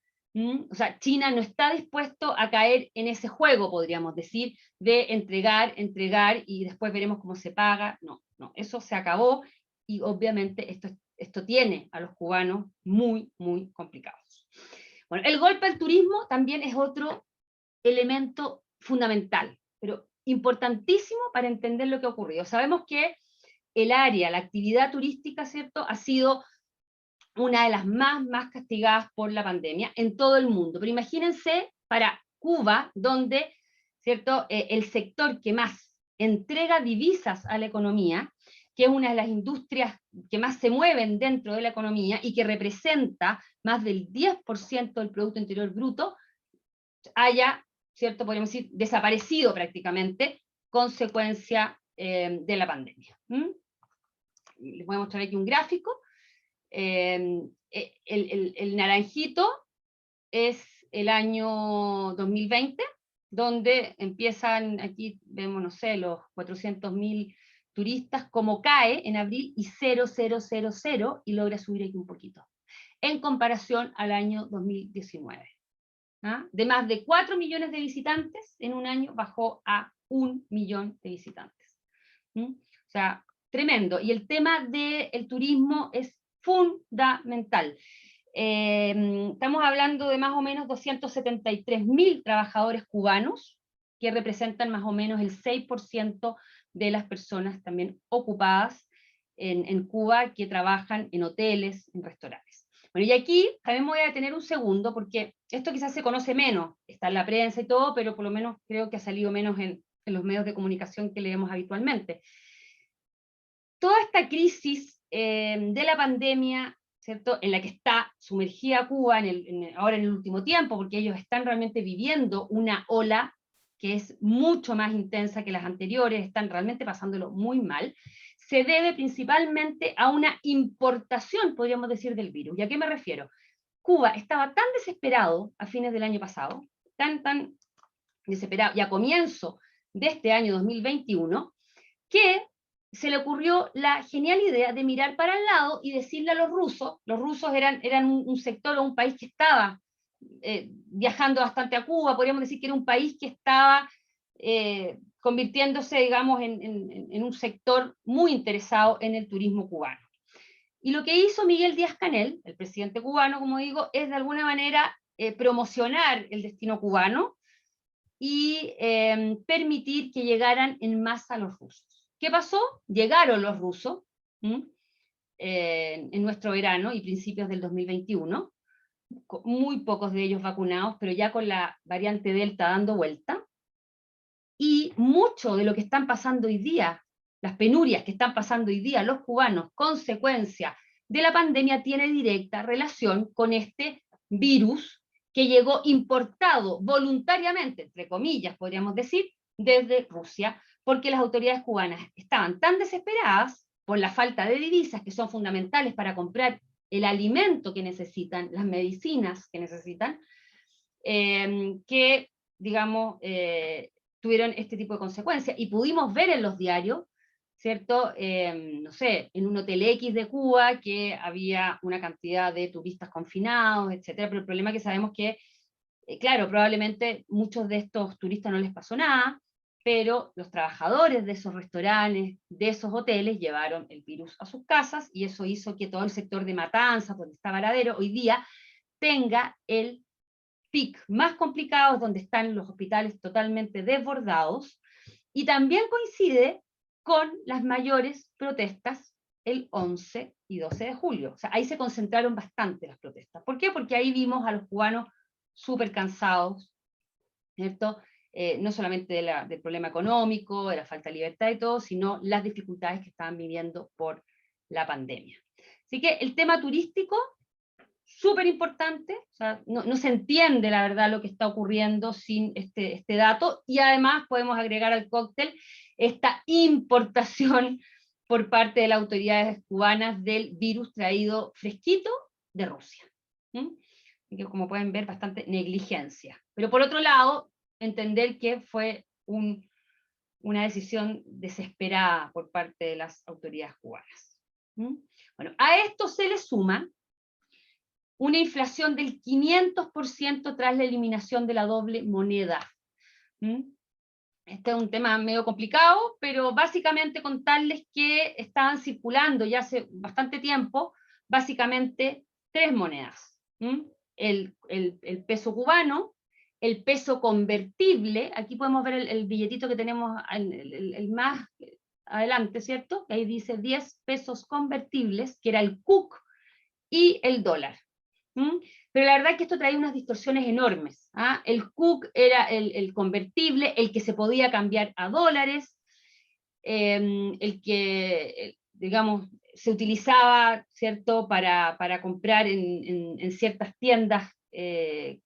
O sea, China no está dispuesto a caer en ese juego, podríamos decir, de entregar, y después veremos cómo se paga. No, eso se acabó, y obviamente esto tiene a los cubanos muy, muy complicados. Bueno, el golpe al turismo también es otro elemento fundamental, pero importantísimo para entender lo que ha ocurrido. Sabemos que el área, la actividad turística, ¿cierto?, ha sido una de las más castigadas por la pandemia en todo el mundo. Pero imagínense para Cuba, donde, ¿cierto?, el sector que más entrega divisas a la economía, que es una de las industrias que más se mueven dentro de la economía y que representa más del 10% del Producto Interior Bruto, haya, ¿cierto?, podríamos decir, desaparecido prácticamente, consecuencia de la pandemia. Les voy a mostrar aquí un gráfico. El naranjito es el año 2020, donde empiezan, aquí vemos, no sé, los 400.000 turistas, como cae en abril, y 0,000, y logra subir aquí un poquito, en comparación al año 2019. De más de 4 millones de visitantes, en un año bajó a 1 millón de visitantes. O sea, tremendo. Y el tema del turismo es fundamental. Estamos hablando de más o menos 273.000 trabajadores cubanos, que representan más o menos el 6% de las personas también ocupadas en Cuba, que trabajan en hoteles, en restaurantes. Bueno, y aquí también me voy a detener un segundo, porque esto quizás se conoce menos, está en la prensa y todo, pero por lo menos creo que ha salido menos en los medios de comunicación que leemos habitualmente. Toda esta crisis de la pandemia, ¿cierto?, en la que está sumergida Cuba ahora en el último tiempo, porque ellos están realmente viviendo una ola que es mucho más intensa que las anteriores, están realmente pasándolo muy mal, se debe principalmente a una importación, podríamos decir, del virus. ¿Y a qué me refiero? Cuba estaba tan desesperado a fines del año pasado, tan desesperado, y a comienzo de este año 2021, que se le ocurrió la genial idea de mirar para el lado y decirle a los rusos eran un sector o un país que estaba viajando bastante a Cuba, podríamos decir que era un país que estaba convirtiéndose, digamos, en un sector muy interesado en el turismo cubano. Y lo que hizo Miguel Díaz-Canel, el presidente cubano, como digo, es de alguna manera promocionar el destino cubano y permitir que llegaran en masa los rusos. ¿Qué pasó? Llegaron los rusos, en nuestro verano y principios del 2021, muy pocos de ellos vacunados, pero ya con la variante Delta dando vuelta, y mucho de lo que están pasando hoy día, las penurias que están pasando hoy día los cubanos, consecuencia de la pandemia, tiene directa relación con este virus que llegó importado voluntariamente, entre comillas, podríamos decir, desde Rusia, porque las autoridades cubanas estaban tan desesperadas por la falta de divisas, que son fundamentales para comprar el alimento que necesitan, las medicinas que necesitan, que, digamos, tuvieron este tipo de consecuencias. Y pudimos ver en los diarios, ¿cierto? No sé, en un hotel X de Cuba, que había una cantidad de turistas confinados, etcétera, pero el problema es que sabemos que, claro, probablemente muchos de estos turistas no les pasó nada, pero los trabajadores de esos restaurantes, de esos hoteles, llevaron el virus a sus casas, y eso hizo que todo el sector de Matanzas, donde está Varadero, hoy día tenga el pic más complicado, donde están los hospitales totalmente desbordados, y también coincide con las mayores protestas el 11 y 12 de julio. O sea, ahí se concentraron bastante las protestas. ¿Por qué? Porque ahí vimos a los cubanos súper cansados, ¿cierto? No solamente del problema económico, de la falta de libertad y todo, sino las dificultades que estaban viviendo por la pandemia. Así que el tema turístico, súper importante, o sea, no se entiende la verdad lo que está ocurriendo sin este dato, y además podemos agregar al cóctel esta importación por parte de las autoridades cubanas del virus traído fresquito de Rusia. Y que, como pueden ver, bastante negligencia. Pero por otro lado, entender que fue una decisión desesperada por parte de las autoridades cubanas. Bueno, a esto se le suma una inflación del 500% tras la eliminación de la doble moneda. Este es un tema medio complicado, pero básicamente contarles que estaban circulando ya hace bastante tiempo, básicamente tres monedas. El peso cubano, el peso convertible, aquí podemos ver el billetito que tenemos, el más adelante, ¿cierto? Ahí dice 10 pesos convertibles, que era el CUC, y el dólar. Pero la verdad es que esto traía unas distorsiones enormes. El CUC era el convertible, el que se podía cambiar a dólares, el que, digamos, se utilizaba, ¿cierto?, para comprar en ciertas tiendas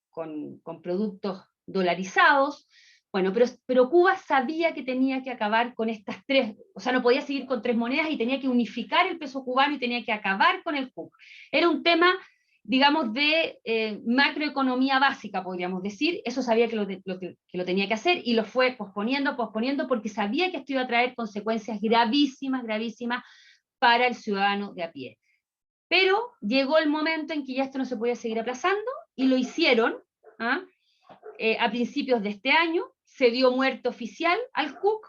con productos dolarizados. Bueno, pero Cuba sabía que tenía que acabar con estas tres, o sea, no podía seguir con tres monedas y tenía que unificar el peso cubano y tenía que acabar con el CUC. Era un tema, digamos, de macroeconomía básica, podríamos decir. Eso sabía que lo tenía que hacer, y lo fue posponiendo, porque sabía que esto iba a traer consecuencias gravísimas, gravísimas para el ciudadano de a pie. Pero llegó el momento en que ya esto no se podía seguir aplazando, y lo hicieron a principios de este año. Se dio muerte oficial al CUC,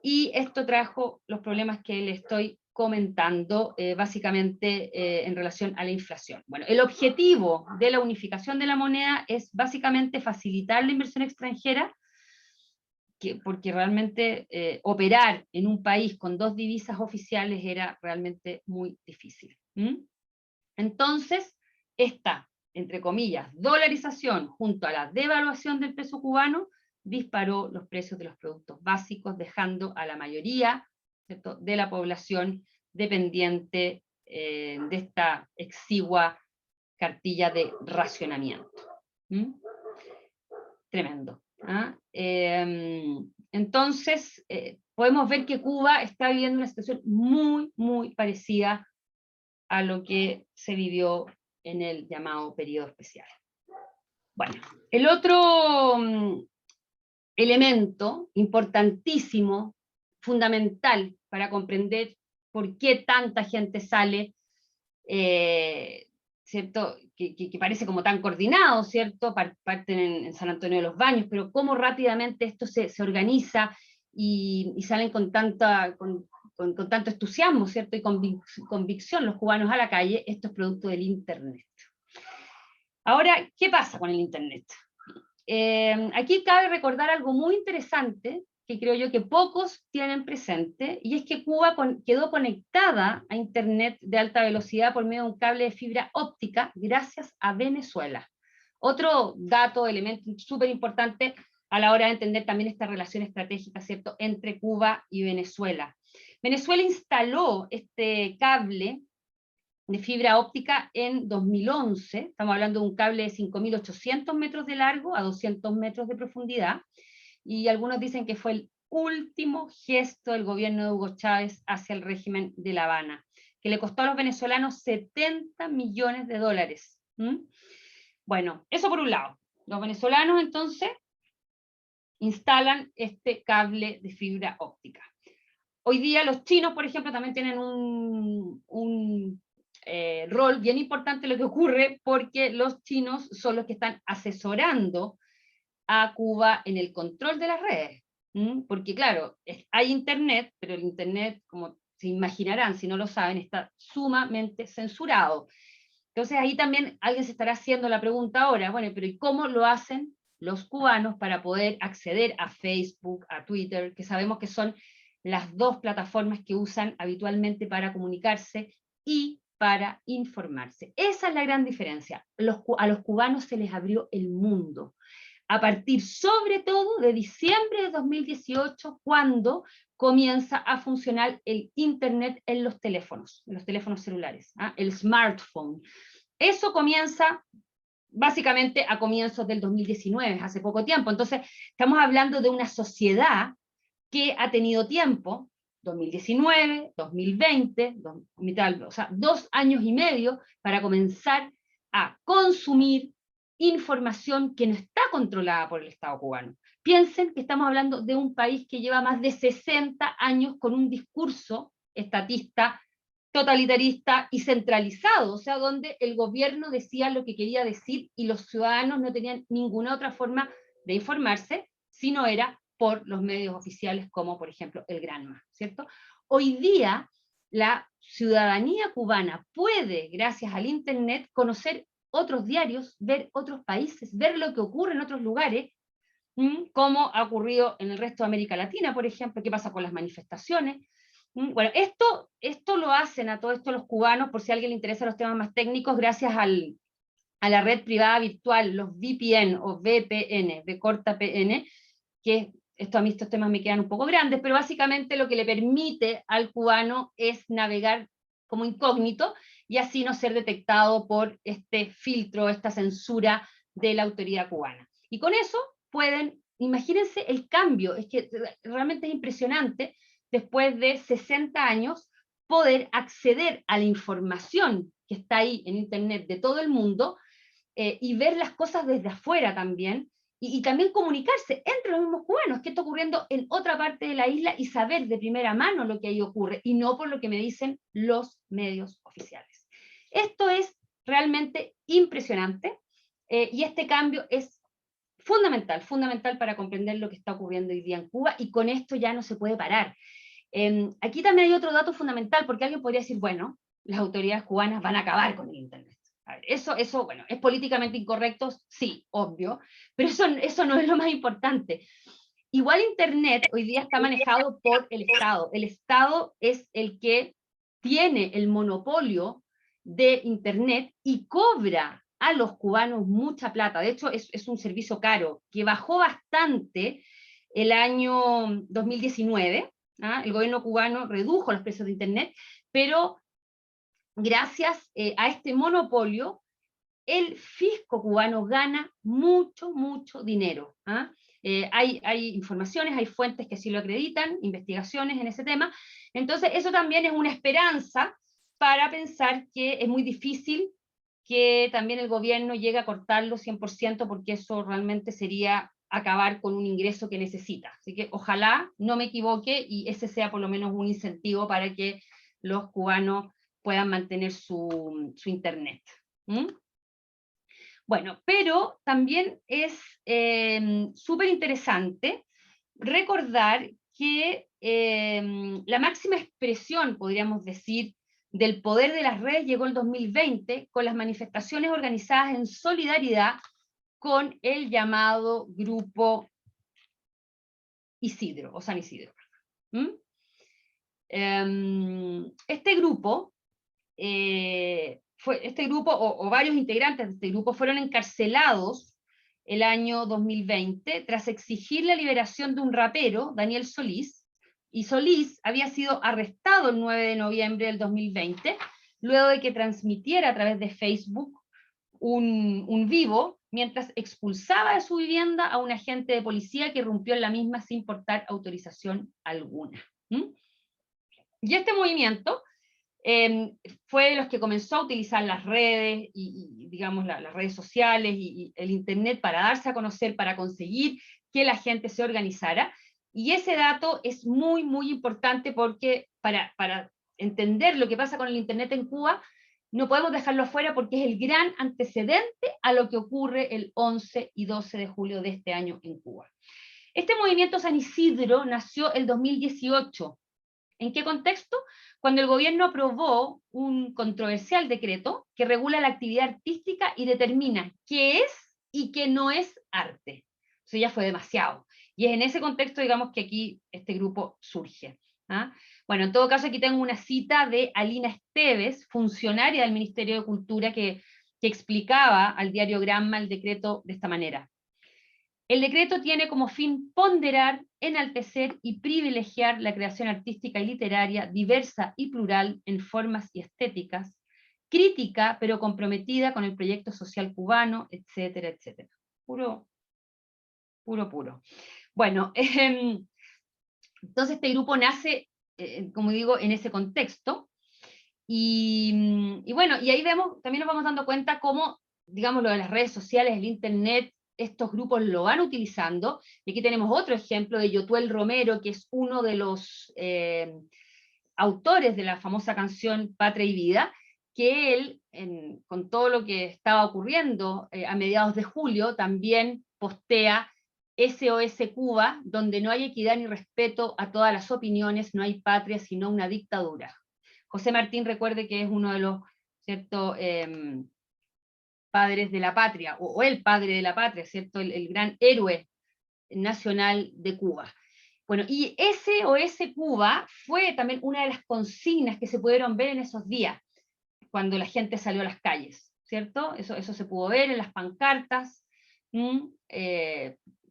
y esto trajo los problemas que le estoy comentando, básicamente en relación a la inflación. Bueno, el objetivo de la unificación de la moneda es básicamente facilitar la inversión extranjera, porque realmente operar en un país con dos divisas oficiales era realmente muy difícil. Entonces, esta, entre comillas, dolarización junto a la devaluación del peso cubano disparó los precios de los productos básicos, dejando a la mayoría, ¿cierto?, de la población dependiente de esta exigua cartilla de racionamiento. Tremendo. Entonces, podemos ver que Cuba está viviendo una situación muy, muy parecida a lo que se vivió en el llamado periodo especial. Bueno, el otro elemento importantísimo, fundamental para comprender por qué tanta gente sale, ¿cierto?, que parece como tan coordinado, ¿cierto?, parten en San Antonio de los Baños, pero cómo rápidamente esto se organiza y salen con tanto entusiasmo, ¿cierto?, y convicción los cubanos a la calle. Esto es producto del Internet. Ahora, ¿qué pasa con el Internet? Aquí cabe recordar algo muy interesante, que creo yo que pocos tienen presente, y es que Cuba quedó conectada a Internet de alta velocidad por medio de un cable de fibra óptica gracias a Venezuela. Otro dato, elemento súper importante a la hora de entender también esta relación estratégica, ¿cierto?, entre Cuba y Venezuela. Venezuela instaló este cable de fibra óptica en 2011, estamos hablando de un cable de 5.800 metros de largo a 200 metros de profundidad, y algunos dicen que fue el último gesto del gobierno de Hugo Chávez hacia el régimen de La Habana, que le costó a los venezolanos 70 millones de dólares. Bueno, eso por un lado. Los venezolanos entonces instalan este cable de fibra óptica. Hoy día los chinos, por ejemplo, también tienen un rol bien importante en lo que ocurre, porque los chinos son los que están asesorando a Cuba en el control de las redes. Porque claro, hay internet, pero el internet, como se imaginarán, si no lo saben, está sumamente censurado. Entonces ahí también alguien se estará haciendo la pregunta ahora, bueno, pero ¿y cómo lo hacen los cubanos para poder acceder a Facebook, a Twitter, que sabemos que son las dos plataformas que usan habitualmente para comunicarse y para informarse? Esa es la gran diferencia. A los cubanos se les abrió el mundo, a partir sobre todo de diciembre de 2018, cuando comienza a funcionar el Internet en los teléfonos celulares, el smartphone. Eso comienza básicamente a comienzos del 2019, hace poco tiempo. Entonces, estamos hablando de una sociedad que ha tenido tiempo, 2019, 2020, o sea, 2 años y medio, para comenzar a consumir información que no está controlada por el Estado cubano. Piensen que estamos hablando de un país que lleva más de 60 años con un discurso estatista, totalitarista y centralizado, o sea, donde el gobierno decía lo que quería decir y los ciudadanos no tenían ninguna otra forma de informarse si no era por los medios oficiales, como por ejemplo el Granma, ¿cierto? Hoy día la ciudadanía cubana puede, gracias al Internet, conocer otros diarios, ver otros países, ver lo que ocurre en otros lugares, como ha ocurrido en el resto de América Latina, por ejemplo, qué pasa con las manifestaciones. Bueno, esto lo hacen a todo esto los cubanos, por si a alguien le interesan los temas más técnicos, gracias a la red privada virtual, los VPN o VPN, de corta PN, que a mí estos temas me quedan un poco grandes, pero básicamente lo que le permite al cubano es navegar como incógnito y así no ser detectado por este filtro, esta censura de la autoridad cubana. Y con eso pueden, imagínense el cambio, es que realmente es impresionante, después de 60 años, poder acceder a la información que está ahí en Internet de todo el mundo, y ver las cosas desde afuera también, y también comunicarse entre los mismos cubanos, qué está ocurriendo en otra parte de la isla, y saber de primera mano lo que ahí ocurre, y no por lo que me dicen los medios oficiales. Esto es realmente impresionante, y este cambio es fundamental para comprender lo que está ocurriendo hoy día en Cuba, y con esto ya no se puede parar. Aquí también hay otro dato fundamental, porque alguien podría decir, bueno, las autoridades cubanas van a acabar con el Internet. A ver, eso, bueno, ¿es políticamente incorrecto? Sí, obvio, pero eso no es lo más importante. Igual Internet hoy día está manejado por el Estado. El Estado es el que tiene el monopolio de Internet y cobra a los cubanos mucha plata. De hecho, es un servicio caro, que bajó bastante el año 2019. El gobierno cubano redujo los precios de Internet, pero gracias a este monopolio, el fisco cubano gana mucho dinero. Hay informaciones, hay fuentes que sí lo acreditan, investigaciones en ese tema. Entonces, eso también es una esperanza para pensar que es muy difícil que también el gobierno llegue a cortarlo 100%, porque eso realmente sería acabar con un ingreso que necesita. Así que ojalá no me equivoque y ese sea por lo menos un incentivo para que los cubanos puedan mantener su Internet. Bueno, pero también es súper interesante recordar que la máxima expresión, podríamos decir, del poder de las redes llegó el 2020 con las manifestaciones organizadas en solidaridad con el llamado Grupo Isidro, o San Isidro. ¿Mm? Este grupo, o varios integrantes de este grupo fueron encarcelados el año 2020 tras exigir la liberación de un rapero, Daniel Solís, y Solís había sido arrestado el 9 de noviembre del 2020, luego de que transmitiera a través de Facebook un vivo, mientras expulsaba de su vivienda a un agente de policía que irrumpió en la misma sin portar autorización alguna. ¿Mm? Y este movimiento fue de los que comenzó a utilizar las redes, y digamos, las redes sociales y el internet para darse a conocer, para conseguir que la gente se organizara. Y ese dato es muy, muy importante porque para entender lo que pasa con el internet en Cuba, no podemos dejarlo afuera porque es el gran antecedente a lo que ocurre el 11 y 12 de julio de este año en Cuba. Este movimiento San Isidro nació el 2018. ¿En qué contexto? Cuando el gobierno aprobó un controversial decreto que regula la actividad artística y determina qué es y qué no es arte. Eso ya fue demasiado. Y es en ese contexto, digamos, que aquí este grupo surge. ¿Ah? Bueno, en todo caso, aquí tengo una cita de Alina Esteves, funcionaria del Ministerio de Cultura, que explicaba al diario Gramma el decreto de esta manera. El decreto tiene como fin ponderar, enaltecer y privilegiar la creación artística y literaria diversa y plural en formas y estéticas, crítica pero comprometida con el proyecto social cubano, etcétera, etcétera. Puro. Bueno, entonces este grupo nace, como digo, en ese contexto, y bueno, y ahí vemos, también nos vamos dando cuenta cómo, digamos, lo de las redes sociales, el internet, estos grupos lo van utilizando. Y aquí tenemos otro ejemplo de Yotuel Romero, que es uno de los autores de la famosa canción Patria y Vida, que él, con todo lo que estaba ocurriendo a mediados de julio, también postea SOS Cuba, donde no hay equidad ni respeto a todas las opiniones, no hay patria sino una dictadura. José Martín, recuerde que es uno de los, ¿cierto?, padres de la patria, o el padre de la patria, ¿cierto?, el gran héroe nacional de Cuba. Bueno, y SOS Cuba fue también una de las consignas que se pudieron ver en esos días, cuando la gente salió a las calles, ¿cierto? Eso se pudo ver en las pancartas,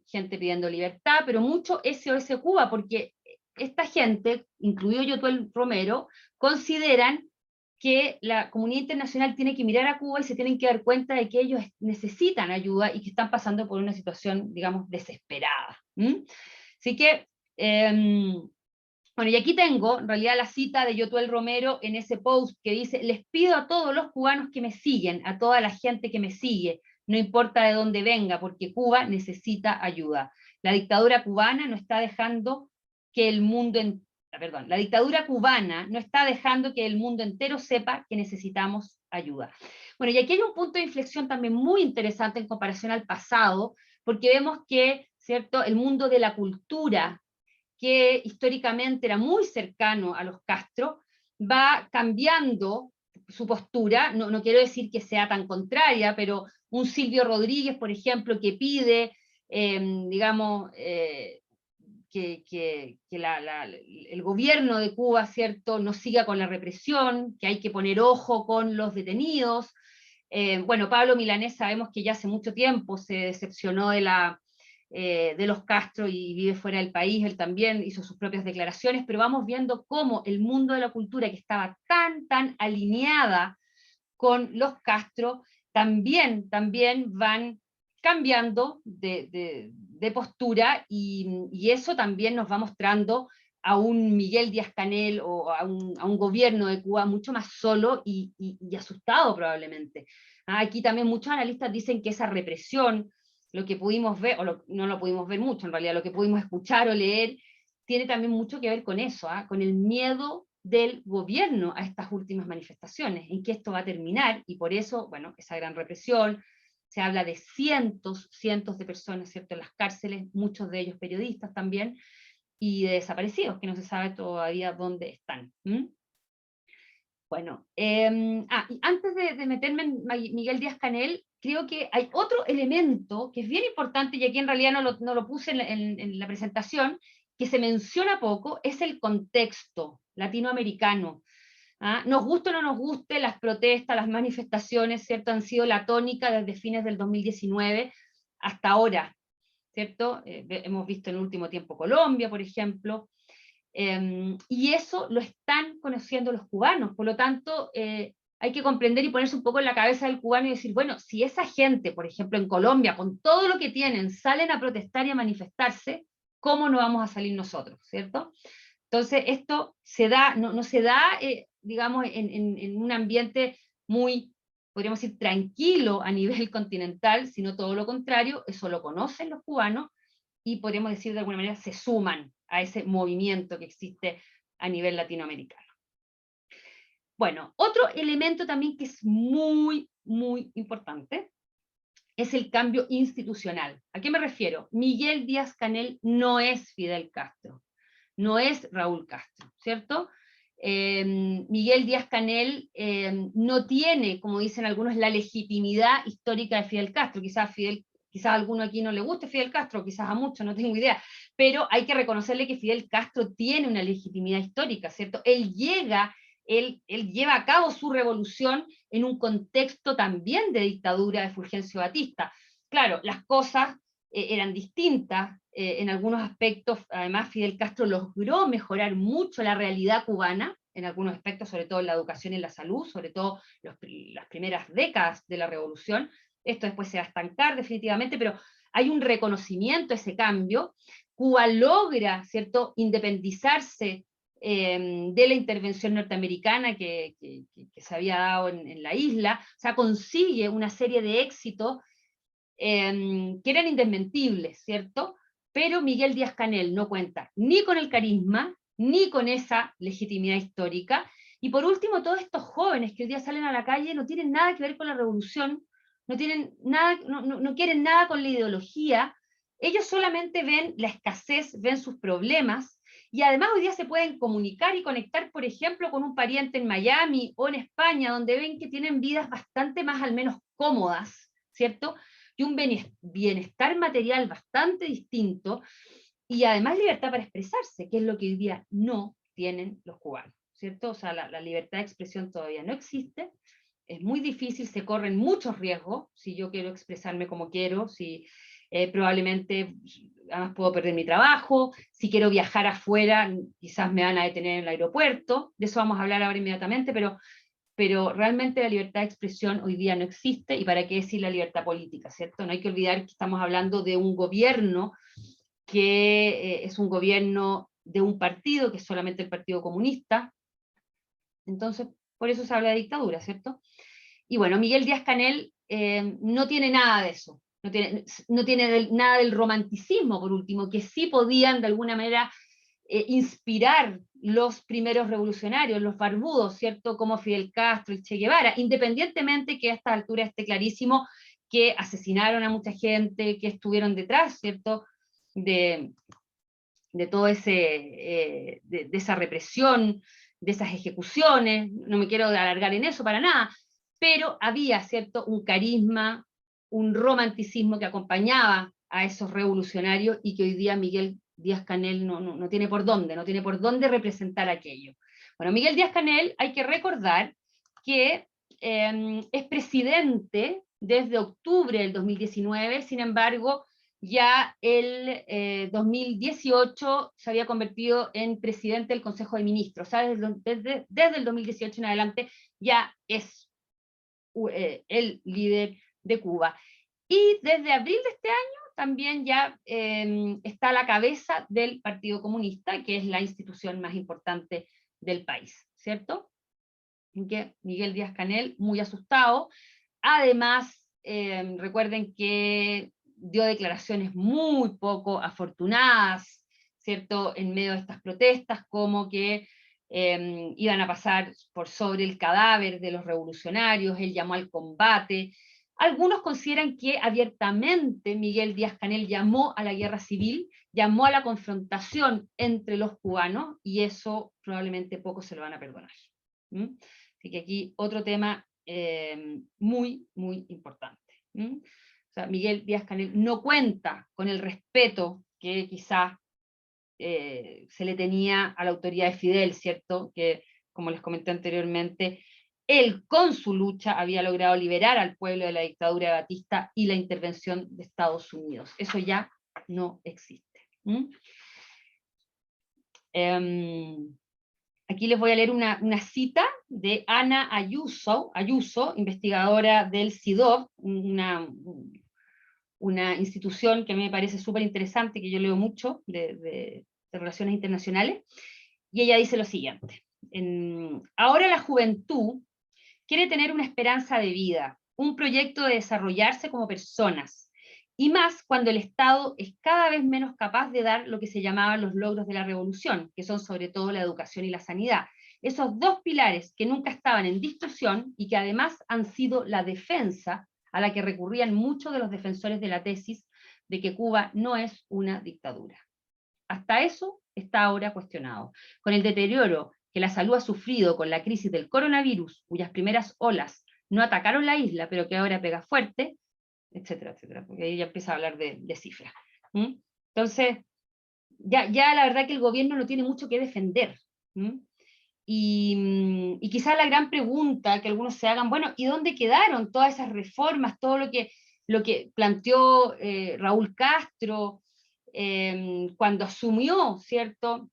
gente pidiendo libertad, pero mucho SOS Cuba, porque esta gente, incluido Yotuel Romero, consideran que la comunidad internacional tiene que mirar a Cuba y se tienen que dar cuenta de que ellos necesitan ayuda y que están pasando por una situación, digamos, desesperada. Así que, bueno, y aquí tengo, en realidad, la cita de Yotuel Romero en ese post que dice: les pido a todos los cubanos que me siguen, a toda la gente que me sigue, no importa de dónde venga, porque Cuba necesita ayuda. La dictadura cubana no está dejando que el mundo la dictadura cubana no está dejando que el mundo entero sepa que necesitamos ayuda. Bueno, y aquí hay un punto de inflexión también muy interesante en comparación al pasado, porque vemos que, ¿cierto?, el mundo de la cultura, que históricamente era muy cercano a los Castro, va cambiando su postura. No quiero decir que sea tan contraria, pero un Silvio Rodríguez, por ejemplo, que pide, digamos, que el gobierno de Cuba, ¿cierto?, no siga con la represión, que hay que poner ojo con los detenidos. Bueno, Pablo Milanés sabemos que ya hace mucho tiempo se decepcionó de los Castro y vive fuera del país. Él también hizo sus propias declaraciones, pero vamos viendo cómo el mundo de la cultura, que estaba tan alineada con los Castro, también van cambiando de postura, y eso también nos va mostrando a un Miguel Díaz-Canel o a un gobierno de Cuba mucho más solo y asustado probablemente. Aquí también muchos analistas dicen que esa represión, lo que pudimos ver, no lo pudimos ver mucho en realidad, lo que pudimos escuchar o leer, tiene también mucho que ver con eso, con el miedo del gobierno a estas últimas manifestaciones, en que esto va a terminar, y por eso, bueno, esa gran represión. Se habla de cientos de personas, ¿cierto?, en las cárceles, muchos de ellos periodistas también, y de desaparecidos, que no se sabe todavía dónde están. Bueno, y antes de meterme en Miguel Díaz-Canel, creo que hay otro elemento que es bien importante, y aquí en realidad no lo puse en la presentación, que se menciona poco es el contexto latinoamericano. ¿Ah? Nos guste o no nos guste, las protestas, las manifestaciones, ¿cierto?, han sido la tónica desde fines del 2019 hasta ahora, ¿cierto? Hemos visto en el último tiempo Colombia, por ejemplo, y eso lo están conociendo los cubanos, por lo tanto, hay que comprender y ponerse un poco en la cabeza del cubano y decir, bueno, si esa gente, por ejemplo, en Colombia, con todo lo que tienen, salen a protestar y a manifestarse, ¿cómo no vamos a salir nosotros, ¿cierto? Entonces, esto se da, no se da, digamos, en un ambiente muy, podríamos decir, tranquilo a nivel continental, sino todo lo contrario, eso lo conocen los cubanos, y podríamos decir de alguna manera se suman a ese movimiento que existe a nivel latinoamericano. Bueno, otro elemento también que es muy, muy importante es el cambio institucional. ¿A qué me refiero? Miguel Díaz-Canel no es Fidel Castro, no es Raúl Castro, ¿cierto? Miguel Díaz-Canel no tiene, como dicen algunos, la legitimidad histórica de Fidel Castro. Quizás a alguno aquí no le guste Fidel Castro, quizás a muchos, no tengo idea, pero hay que reconocerle que Fidel Castro tiene una legitimidad histórica, ¿cierto? Él lleva a cabo su revolución en un contexto también de dictadura de Fulgencio Batista. Claro, las cosas eran distintas, en algunos aspectos. Además, Fidel Castro logró mejorar mucho la realidad cubana, en algunos aspectos, sobre todo en la educación y en la salud, sobre todo las primeras décadas de la revolución. Esto después se va a estancar definitivamente, pero hay un reconocimiento a ese cambio. Cuba logra, ¿cierto?, independizarse de la intervención norteamericana que se había dado en la isla. O sea, consigue una serie de éxitos que eran indesmentibles, ¿cierto? Pero Miguel Díaz-Canel no cuenta ni con el carisma, ni con esa legitimidad histórica. Y por último, todos estos jóvenes que hoy día salen a la calle no tienen nada que ver con la revolución, no tienen nada, no quieren nada con la ideología. Ellos solamente ven la escasez, ven sus problemas, y además hoy día se pueden comunicar y conectar, por ejemplo, con un pariente en Miami o en España, donde ven que tienen vidas bastante más, al menos, cómodas, ¿cierto? Y un bienestar material bastante distinto, y además libertad para expresarse, que es lo que hoy día no tienen los cubanos, ¿cierto? O sea, la libertad de expresión todavía no existe, es muy difícil, se corren muchos riesgos, si yo quiero expresarme como quiero, si probablemente además puedo perder mi trabajo, si quiero viajar afuera, quizás me van a detener en el aeropuerto, de eso vamos a hablar ahora inmediatamente, pero realmente la libertad de expresión hoy día no existe, y para qué decir la libertad política, ¿cierto? No hay que olvidar que estamos hablando de un gobierno que es un gobierno de un partido, que es solamente el Partido Comunista. Entonces, por eso se habla de dictadura, ¿cierto? Y bueno, Miguel Díaz-Canel no tiene nada de eso, no tiene nada del romanticismo, por último, que sí podían de alguna manera inspirar los primeros revolucionarios, los barbudos, ¿cierto?, como Fidel Castro, el Che Guevara, independientemente que a esta altura esté clarísimo que asesinaron a mucha gente, que estuvieron detrás, ¿cierto?, de todo de esa represión, de esas ejecuciones. No me quiero alargar en eso para nada, pero había, ¿cierto?, un carisma, un romanticismo que acompañaba a esos revolucionarios, y que hoy día Miguel Díaz-Canel no tiene por dónde, no tiene por dónde representar aquello. Bueno, Miguel Díaz-Canel, hay que recordar que es presidente desde octubre del 2019, sin embargo, ya el 2018 se había convertido en presidente del Consejo de Ministros. O sea, desde el 2018 en adelante ya es el líder de Cuba. Y desde abril de este año también ya está a la cabeza del Partido Comunista, que es la institución más importante del país, ¿cierto? En que Miguel Díaz-Canel, muy asustado. Además, recuerden que dio declaraciones muy poco afortunadas, ¿cierto?, en medio de estas protestas, como que iban a pasar por sobre el cadáver de los revolucionarios. Él llamó al combate. Algunos consideran que abiertamente Miguel Díaz-Canel llamó a la guerra civil, llamó a la confrontación entre los cubanos, y eso probablemente pocos se lo van a perdonar. Así que aquí otro tema muy, muy importante. O sea, Miguel Díaz-Canel no cuenta con el respeto que quizás se le tenía a la autoridad de Fidel, ¿cierto? Que, como les comenté anteriormente, él con su lucha había logrado liberar al pueblo de la dictadura de Batista y la intervención de Estados Unidos. Eso ya no existe. Aquí les voy a leer una cita de Ana Ayuso, investigadora del CIDOB, una institución que a mí me parece súper interesante, que yo leo mucho, de relaciones internacionales, y ella dice lo siguiente: ahora la juventud quiere tener una esperanza de vida, un proyecto de desarrollarse como personas, y más cuando el Estado es cada vez menos capaz de dar lo que se llamaban los logros de la revolución, que son sobre todo la educación y la sanidad. Esos dos pilares que nunca estaban en discusión y que además han sido la defensa a la que recurrían muchos de los defensores de la tesis de que Cuba no es una dictadura. Hasta eso está ahora cuestionado. Con el deterioro que la salud ha sufrido con la crisis del coronavirus, cuyas primeras olas no atacaron la isla, pero que ahora pega fuerte, etcétera, etcétera, porque ahí ya empieza a hablar de cifras. Entonces, ya la verdad que el gobierno no tiene mucho que defender. Y quizá la gran pregunta que algunos se hagan, bueno, ¿y dónde quedaron todas esas reformas, todo lo que planteó Raúl Castro cuando asumió, ¿cierto?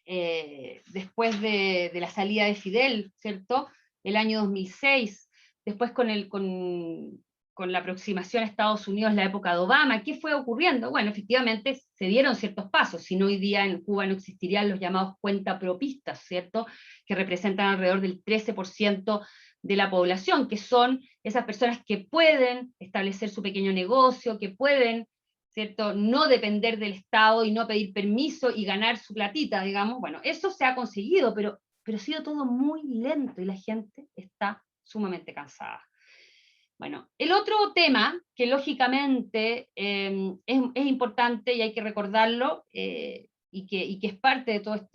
Después de la salida de Fidel, ¿cierto? El año 2006, después con la aproximación a Estados Unidos en la época de Obama. ¿Qué fue ocurriendo? Bueno, efectivamente se dieron ciertos pasos, si no hoy día en Cuba no existirían los llamados cuentapropistas, ¿cierto? Que representan alrededor del 13% de la población, que son esas personas que pueden establecer su pequeño negocio, que pueden, ¿cierto?, no depender del Estado y no pedir permiso y ganar su platita, digamos. Bueno, eso se ha conseguido, pero ha sido todo muy lento y la gente está sumamente cansada. Bueno, el otro tema que lógicamente es importante y hay que recordarlo, y que es parte de todo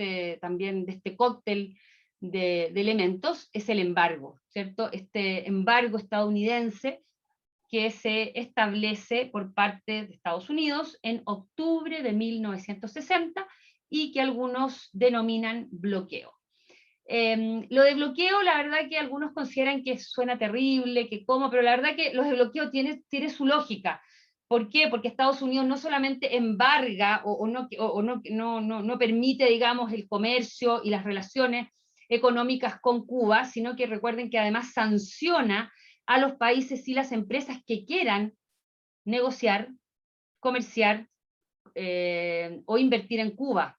también de este cóctel de elementos, es el embargo, ¿cierto? Este embargo estadounidense que se establece por parte de Estados Unidos en octubre de 1960 y que algunos denominan bloqueo. Lo de bloqueo, la verdad que algunos consideran que suena terrible, que cómo, pero la verdad que lo de bloqueo tiene su lógica. ¿Por qué? Porque Estados Unidos no solamente embarga o no permite, digamos, el comercio y las relaciones económicas con Cuba, sino que recuerden que además sanciona a los países y las empresas que quieran negociar, comerciar o invertir en Cuba.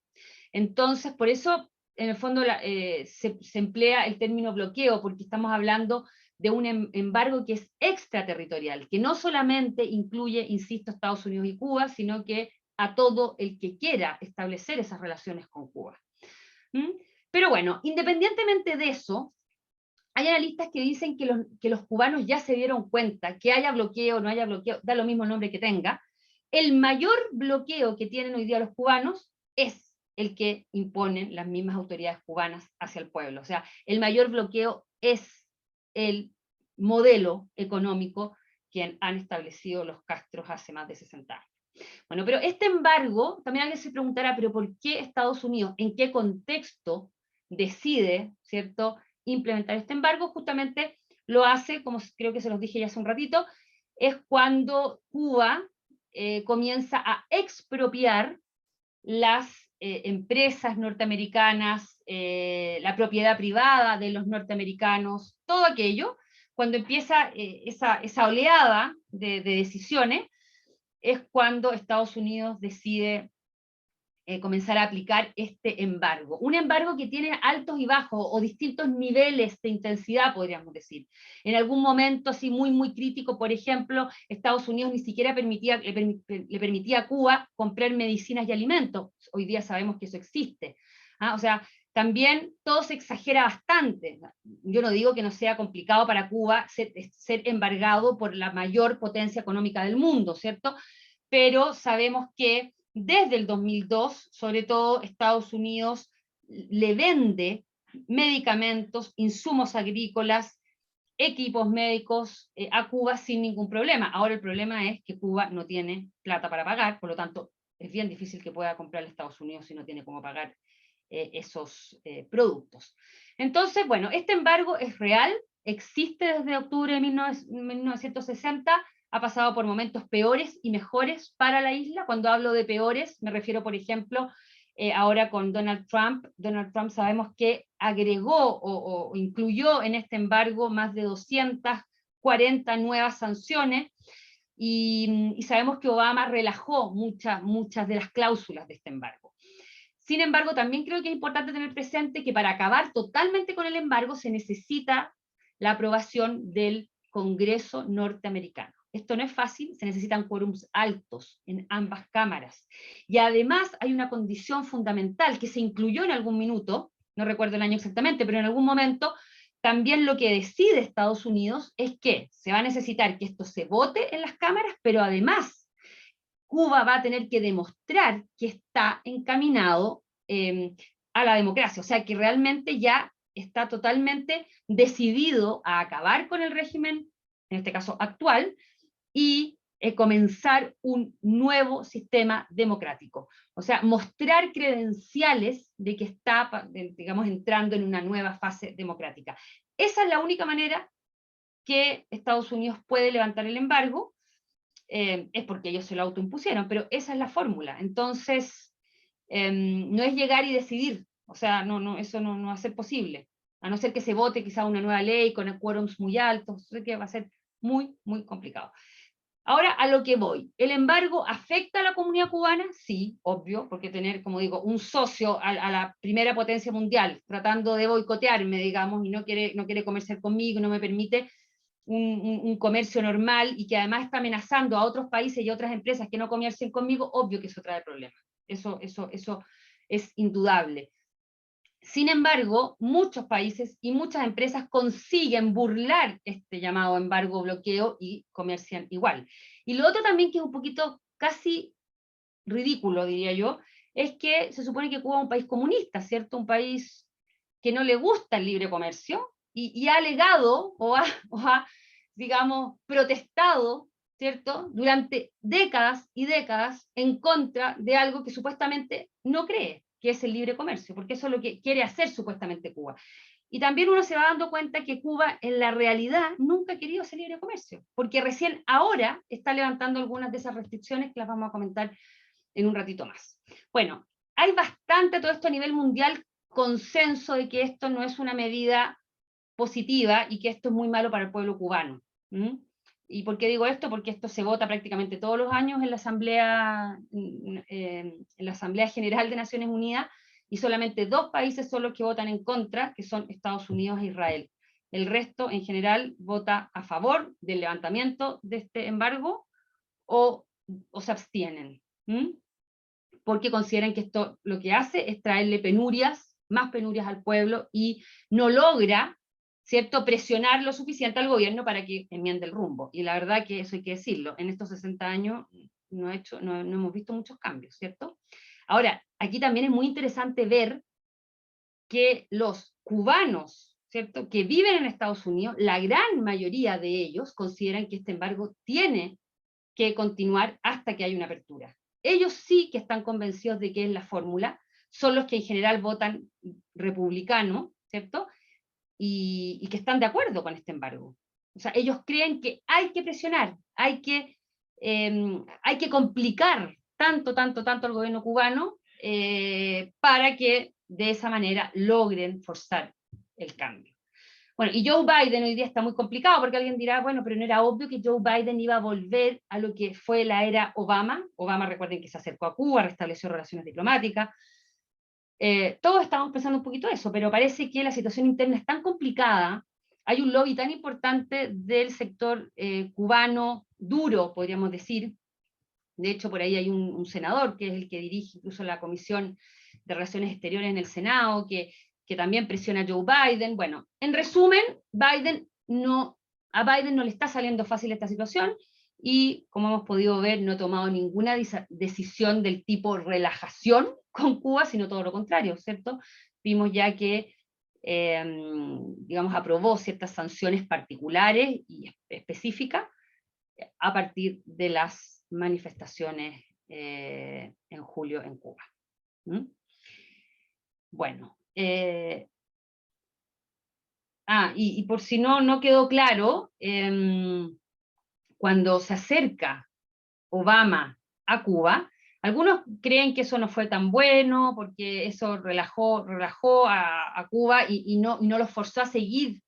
Entonces, por eso en el fondo se emplea el término bloqueo, porque estamos hablando de un embargo que es extraterritorial, que no solamente incluye, insisto, Estados Unidos y Cuba, sino que a todo el que quiera establecer esas relaciones con Cuba. Pero bueno, independientemente de eso, hay analistas que dicen que los cubanos ya se dieron cuenta, que haya bloqueo o no haya bloqueo, da lo mismo el nombre que tenga, el mayor bloqueo que tienen hoy día los cubanos es el que imponen las mismas autoridades cubanas hacia el pueblo. O sea, el mayor bloqueo es el modelo económico que han establecido los Castros hace más de 60 años. Bueno, pero este embargo, también alguien se preguntará, pero ¿por qué Estados Unidos, en qué contexto decide, ¿cierto?, implementar este embargo? Justamente lo hace, como creo que se los dije ya hace un ratito, es cuando Cuba comienza a expropiar las empresas norteamericanas, la propiedad privada de los norteamericanos, todo aquello, cuando empieza esa oleada de decisiones, es cuando Estados Unidos decide comenzar a aplicar este embargo. Un embargo que tiene altos y bajos, o distintos niveles de intensidad, podríamos decir. En algún momento así muy, muy crítico, por ejemplo, Estados Unidos ni siquiera le permitía a Cuba comprar medicinas y alimentos. Hoy día sabemos que eso existe. O sea, también todo se exagera bastante. Yo no digo que no sea complicado para Cuba ser embargado por la mayor potencia económica del mundo, ¿cierto? Pero sabemos que desde el 2002, sobre todo Estados Unidos le vende medicamentos, insumos agrícolas, equipos médicos a Cuba sin ningún problema. Ahora el problema es que Cuba no tiene plata para pagar, por lo tanto es bien difícil que pueda comprar a Estados Unidos si no tiene cómo pagar esos productos. Entonces, bueno, este embargo es real, existe desde octubre de 1960, ha pasado por momentos peores y mejores para la isla. Cuando hablo de peores, me refiero, por ejemplo, ahora con Donald Trump. Donald Trump sabemos que agregó o incluyó en este embargo más de 240 nuevas sanciones, y sabemos que Obama relajó muchas de las cláusulas de este embargo. Sin embargo, también creo que es importante tener presente que para acabar totalmente con el embargo se necesita la aprobación del Congreso norteamericano. Esto no es fácil, se necesitan quórums altos en ambas cámaras. Y además hay una condición fundamental que se incluyó en algún minuto, no recuerdo el año exactamente, pero en algún momento también lo que decide Estados Unidos es que se va a necesitar que esto se vote en las cámaras, pero además Cuba va a tener que demostrar que está encaminado a la democracia, o sea que realmente ya está totalmente decidido a acabar con el régimen, en este caso actual, y comenzar un nuevo sistema democrático. O sea, mostrar credenciales de que está, digamos, entrando en una nueva fase democrática. Esa es la única manera que Estados Unidos puede levantar el embargo, es porque ellos se lo autoimpusieron, pero esa es la fórmula. Entonces, no es llegar y decidir, o sea, eso no va a ser posible, a no ser que se vote quizá una nueva ley con quórums muy altos, sé que va a ser muy, muy complicado. Ahora, a lo que voy. ¿El embargo afecta a la comunidad cubana? Sí, obvio, porque tener, como digo, un socio a la primera potencia mundial tratando de boicotearme, digamos, y no quiere comerciar conmigo, no me permite un comercio normal, y que además está amenazando a otros países y a otras empresas que no comercien conmigo, obvio que eso trae problemas. Eso es indudable. Sin embargo, muchos países y muchas empresas consiguen burlar este llamado embargo bloqueo y comercian igual. Y lo otro también que es un poquito casi ridículo, diría yo, es que se supone que Cuba es un país comunista, ¿cierto? Un país que no le gusta el libre comercio, y ha alegado o ha, digamos, protestado, ¿cierto?, durante décadas y décadas en contra de algo que supuestamente no cree, que es el libre comercio, porque eso es lo que quiere hacer supuestamente Cuba. Y también uno se va dando cuenta que Cuba en la realidad nunca ha querido ese libre comercio, porque recién ahora está levantando algunas de esas restricciones que las vamos a comentar en un ratito más. Bueno, hay bastante todo esto a nivel mundial consenso de que esto no es una medida positiva y que esto es muy malo para el pueblo cubano. ¿Mm? ¿Y por qué digo esto? Porque esto se vota prácticamente todos los años en la Asamblea General de Naciones Unidas, y solamente 2 países son los que votan en contra, que son Estados Unidos e Israel. El resto, en general, vota a favor del levantamiento de este embargo o se abstienen. ¿Mm? Porque consideran que esto lo que hace es traerle penurias, más penurias al pueblo, y no logra, ¿cierto?, presionar lo suficiente al gobierno para que enmiende el rumbo. Y la verdad que eso hay que decirlo, en estos 60 años no hemos visto muchos cambios, ¿cierto? Ahora, aquí también es muy interesante ver que los cubanos, ¿cierto?, que viven en Estados Unidos, la gran mayoría de ellos consideran que este embargo tiene que continuar hasta que haya una apertura. Ellos sí que están convencidos de que es la fórmula, son los que en general votan republicano, ¿cierto? Y que están de acuerdo con este embargo. O sea, ellos creen que hay que presionar, hay que complicar tanto al gobierno cubano, para que de esa manera logren forzar el cambio. Bueno, y Joe Biden hoy día está muy complicado, porque alguien dirá, bueno, pero no era obvio que Joe Biden iba a volver a lo que fue la era Obama. Obama, recuerden que se acercó a Cuba, restableció relaciones diplomáticas. Todos estamos pensando un poquito eso, pero parece que la situación interna es tan complicada, hay un lobby tan importante del sector cubano duro, podríamos decir. De hecho, por ahí hay un senador que es el que dirige incluso la Comisión de Relaciones Exteriores en el Senado, que también presiona a Joe Biden. Bueno, en resumen, a Biden no le está saliendo fácil esta situación, y como hemos podido ver, no ha tomado ninguna decisión del tipo relajación con Cuba, sino todo lo contrario, ¿cierto? Vimos ya que, digamos, aprobó ciertas sanciones particulares y específicas a partir de las manifestaciones en julio en Cuba. ¿Mm? Bueno, y por si no quedó claro, cuando se acerca Obama a Cuba, algunos creen que eso no fue tan bueno, porque eso relajó a Cuba y no los forzó a seguir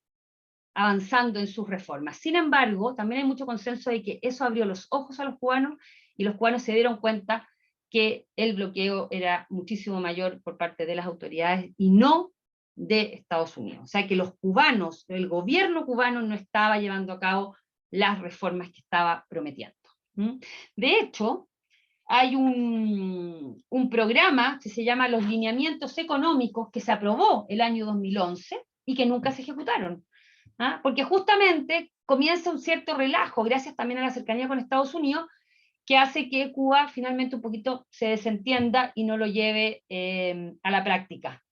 avanzando en sus reformas. Sin embargo, también hay mucho consenso de que eso abrió los ojos a los cubanos, y los cubanos se dieron cuenta que el bloqueo era muchísimo mayor por parte de las autoridades y no de Estados Unidos. O sea que los cubanos, el gobierno cubano no estaba llevando a cabo las reformas que estaba prometiendo. De hecho, hay un programa que se llama Los Lineamientos Económicos, que se aprobó el año 2011 y que nunca se ejecutaron. Porque justamente comienza un cierto relajo, gracias también a la cercanía con Estados Unidos, que hace que Cuba finalmente un poquito se desentienda y no lo lleve a la práctica.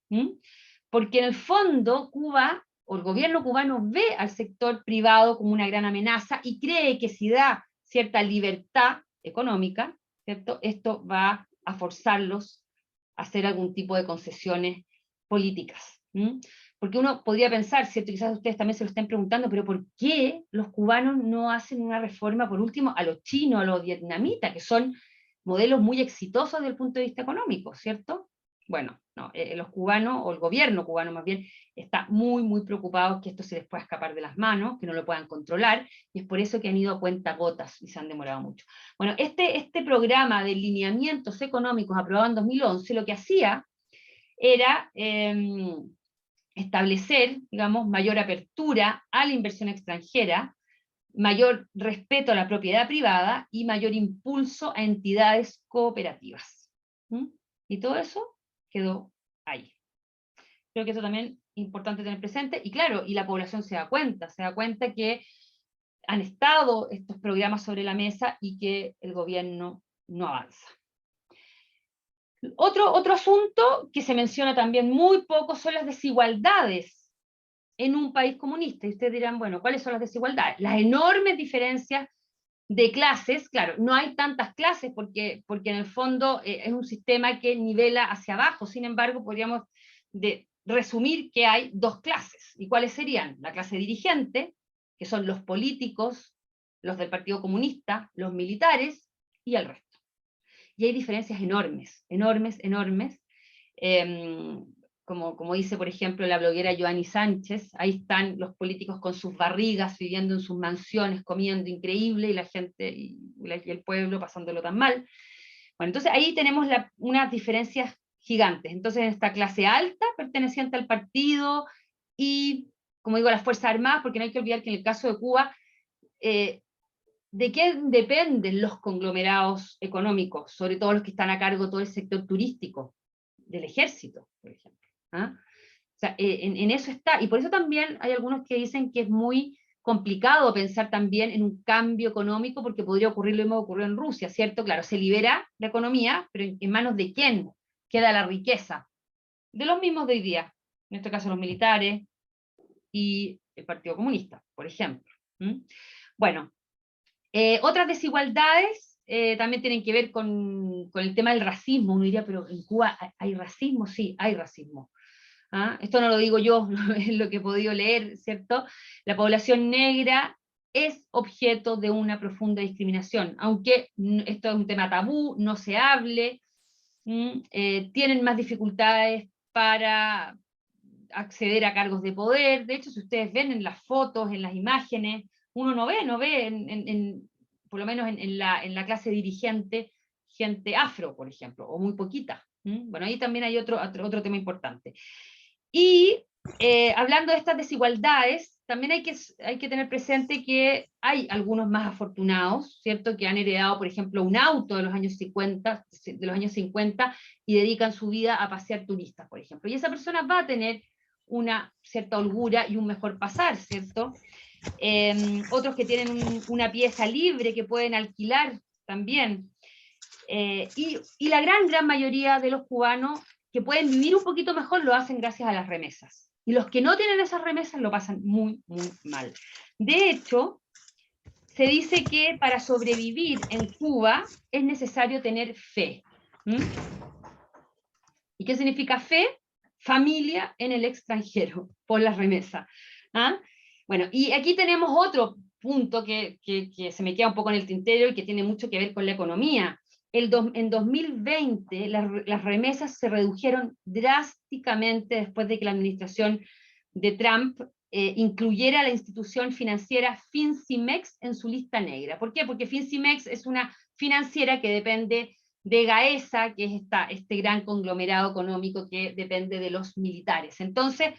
Porque en el fondo Cuba, o el gobierno cubano, ve al sector privado como una gran amenaza y cree que si da cierta libertad económica, ¿cierto?, esto va a forzarlos a hacer algún tipo de concesiones políticas. Porque uno podría pensar, ¿cierto?, quizás ustedes también se lo estén preguntando, pero ¿por qué los cubanos no hacen una reforma, por último, a los chinos, a los vietnamitas, que son modelos muy exitosos desde el punto de vista económico, ¿cierto? Bueno, no, los cubanos, o el gobierno cubano más bien, está muy preocupado que esto se les pueda escapar de las manos, que no lo puedan controlar, y es por eso que han ido a cuentagotas y se han demorado mucho. Bueno, este programa de lineamientos económicos aprobado en 2011, lo que hacía era establecer, digamos, mayor apertura a la inversión extranjera, mayor respeto a la propiedad privada y mayor impulso a entidades cooperativas. Y todo eso quedó ahí. Creo que eso también es importante tener presente, y claro, y la población se da cuenta que han estado estos programas sobre la mesa y que el gobierno no avanza. Otro asunto que se menciona también muy poco son las desigualdades en un país comunista. Y ustedes dirán, bueno, ¿cuáles son las desigualdades? Las enormes diferencias de clases. Claro, no hay tantas clases porque en el fondo es un sistema que nivela hacia abajo. Sin embargo, podríamos resumir que hay dos clases. ¿Y cuáles serían? La clase dirigente, que son los políticos, los del Partido Comunista, los militares y el resto. Y hay diferencias enormes. Como dice, por ejemplo, la bloguera Joanny Sánchez, ahí están los políticos con sus barrigas, viviendo en sus mansiones, comiendo increíble, y la gente y el pueblo pasándolo tan mal. Bueno, entonces ahí tenemos unas diferencias gigantes. Entonces, en esta clase alta, perteneciente al partido, y, como digo, a las Fuerzas Armadas, porque no hay que olvidar que en el caso de Cuba, ¿de qué dependen los conglomerados económicos? Sobre todo los que están a cargo de todo el sector turístico, del ejército, por ejemplo. O sea, en eso está, y por eso también hay algunos que dicen que es muy complicado pensar también en un cambio económico, porque podría ocurrir lo mismo que ocurrió en Rusia, ¿cierto? Claro, se libera la economía, pero ¿en manos de quién queda la riqueza? De los mismos de hoy día, en este caso los militares y el Partido Comunista, por ejemplo. Bueno, otras desigualdades también tienen que ver con el tema del racismo. Uno diría, pero en Cuba ¿hay racismo? Sí, hay racismo. Esto no lo digo yo, es lo que he podido leer, ¿cierto? La población negra es objeto de una profunda discriminación, aunque esto es un tema tabú, no se hable, tienen más dificultades para acceder a cargos de poder. De hecho, si ustedes ven en las fotos, en las imágenes, uno no ve por lo menos en la clase dirigente, gente afro, por ejemplo, o muy poquita. Bueno, ahí también hay otro tema importante. Y hablando de estas desigualdades, también hay que tener presente que hay algunos más afortunados, ¿cierto?, que han heredado, por ejemplo, un auto de los años 50, y dedican su vida a pasear turistas, por ejemplo. Y esa persona va a tener una cierta holgura y un mejor pasar, ¿cierto? Otros que tienen una pieza libre que pueden alquilar también. Y la gran mayoría de los cubanos que pueden vivir un poquito mejor lo hacen gracias a las remesas. Y los que no tienen esas remesas lo pasan muy mal. De hecho, se dice que para sobrevivir en Cuba es necesario tener fe. ¿Y qué significa fe? Familia en el extranjero, por las remesas. ¿Ah? Bueno, y aquí tenemos otro punto que se me queda un poco en el tintero y que tiene mucho que ver con la economía. En 2020 las remesas se redujeron drásticamente después de que la administración de Trump incluyera la institución financiera Fincimex en su lista negra. ¿Por qué? Porque Fincimex es una financiera que depende de Gaesa, que es este gran conglomerado económico que depende de los militares. Entonces,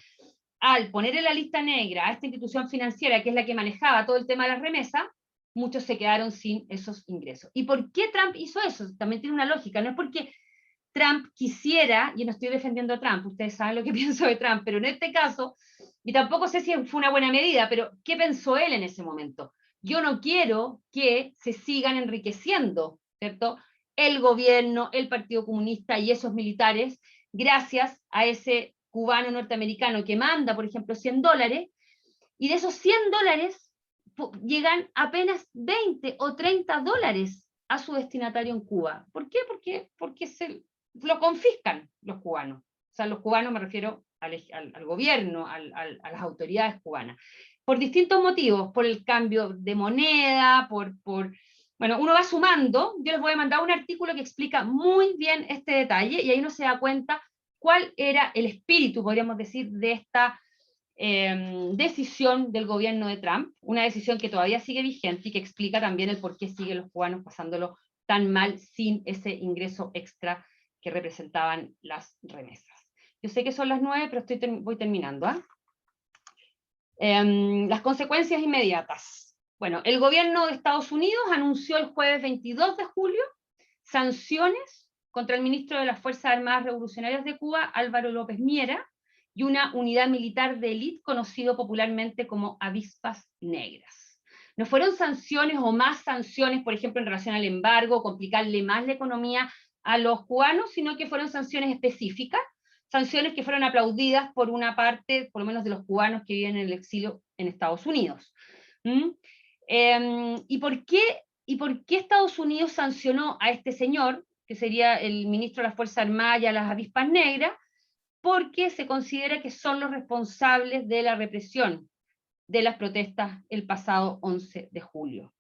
al poner en la lista negra a esta institución financiera, que es la que manejaba todo el tema de las remesas, muchos se quedaron sin esos ingresos. ¿Y por qué Trump hizo eso? También tiene una lógica, no es porque Trump quisiera, y no estoy defendiendo a Trump, ustedes saben lo que pienso de Trump, pero en este caso, y tampoco sé si fue una buena medida, pero ¿qué pensó él en ese momento? Yo no quiero que se sigan enriqueciendo, ¿cierto?, el gobierno, el Partido Comunista y esos militares, gracias a ese cubano norteamericano que manda, por ejemplo, $100, y de esos $100 llegan apenas 20 o 30 dólares a su destinatario en Cuba. ¿Por qué? Porque lo confiscan los cubanos. O sea, los cubanos me refiero al gobierno, a las autoridades cubanas. Por distintos motivos, por el cambio de moneda, bueno, uno va sumando. Yo les voy a mandar un artículo que explica muy bien este detalle, y ahí uno se da cuenta cuál era el espíritu, podríamos decir, de esta decisión del gobierno de Trump, una decisión que todavía sigue vigente y que explica también el por qué siguen los cubanos pasándolo tan mal sin ese ingreso extra que representaban las remesas. Yo sé que son las 9, pero voy terminando. Las consecuencias inmediatas. Bueno, el gobierno de Estados Unidos anunció el jueves 22 de julio sanciones contra el ministro de las Fuerzas Armadas Revolucionarias de Cuba, Álvaro López Miera, y una unidad militar de élite conocido popularmente como avispas negras. No fueron sanciones o más sanciones, por ejemplo, en relación al embargo, complicarle más la economía a los cubanos, sino que fueron sanciones específicas, sanciones que fueron aplaudidas por una parte, por lo menos de los cubanos que viven en el exilio en Estados Unidos. ¿Y por qué Estados Unidos sancionó a este señor, que sería el ministro de las Fuerzas Armadas y a las avispas negras? Porque se considera que son los responsables de la represión de las protestas el pasado 11 de julio.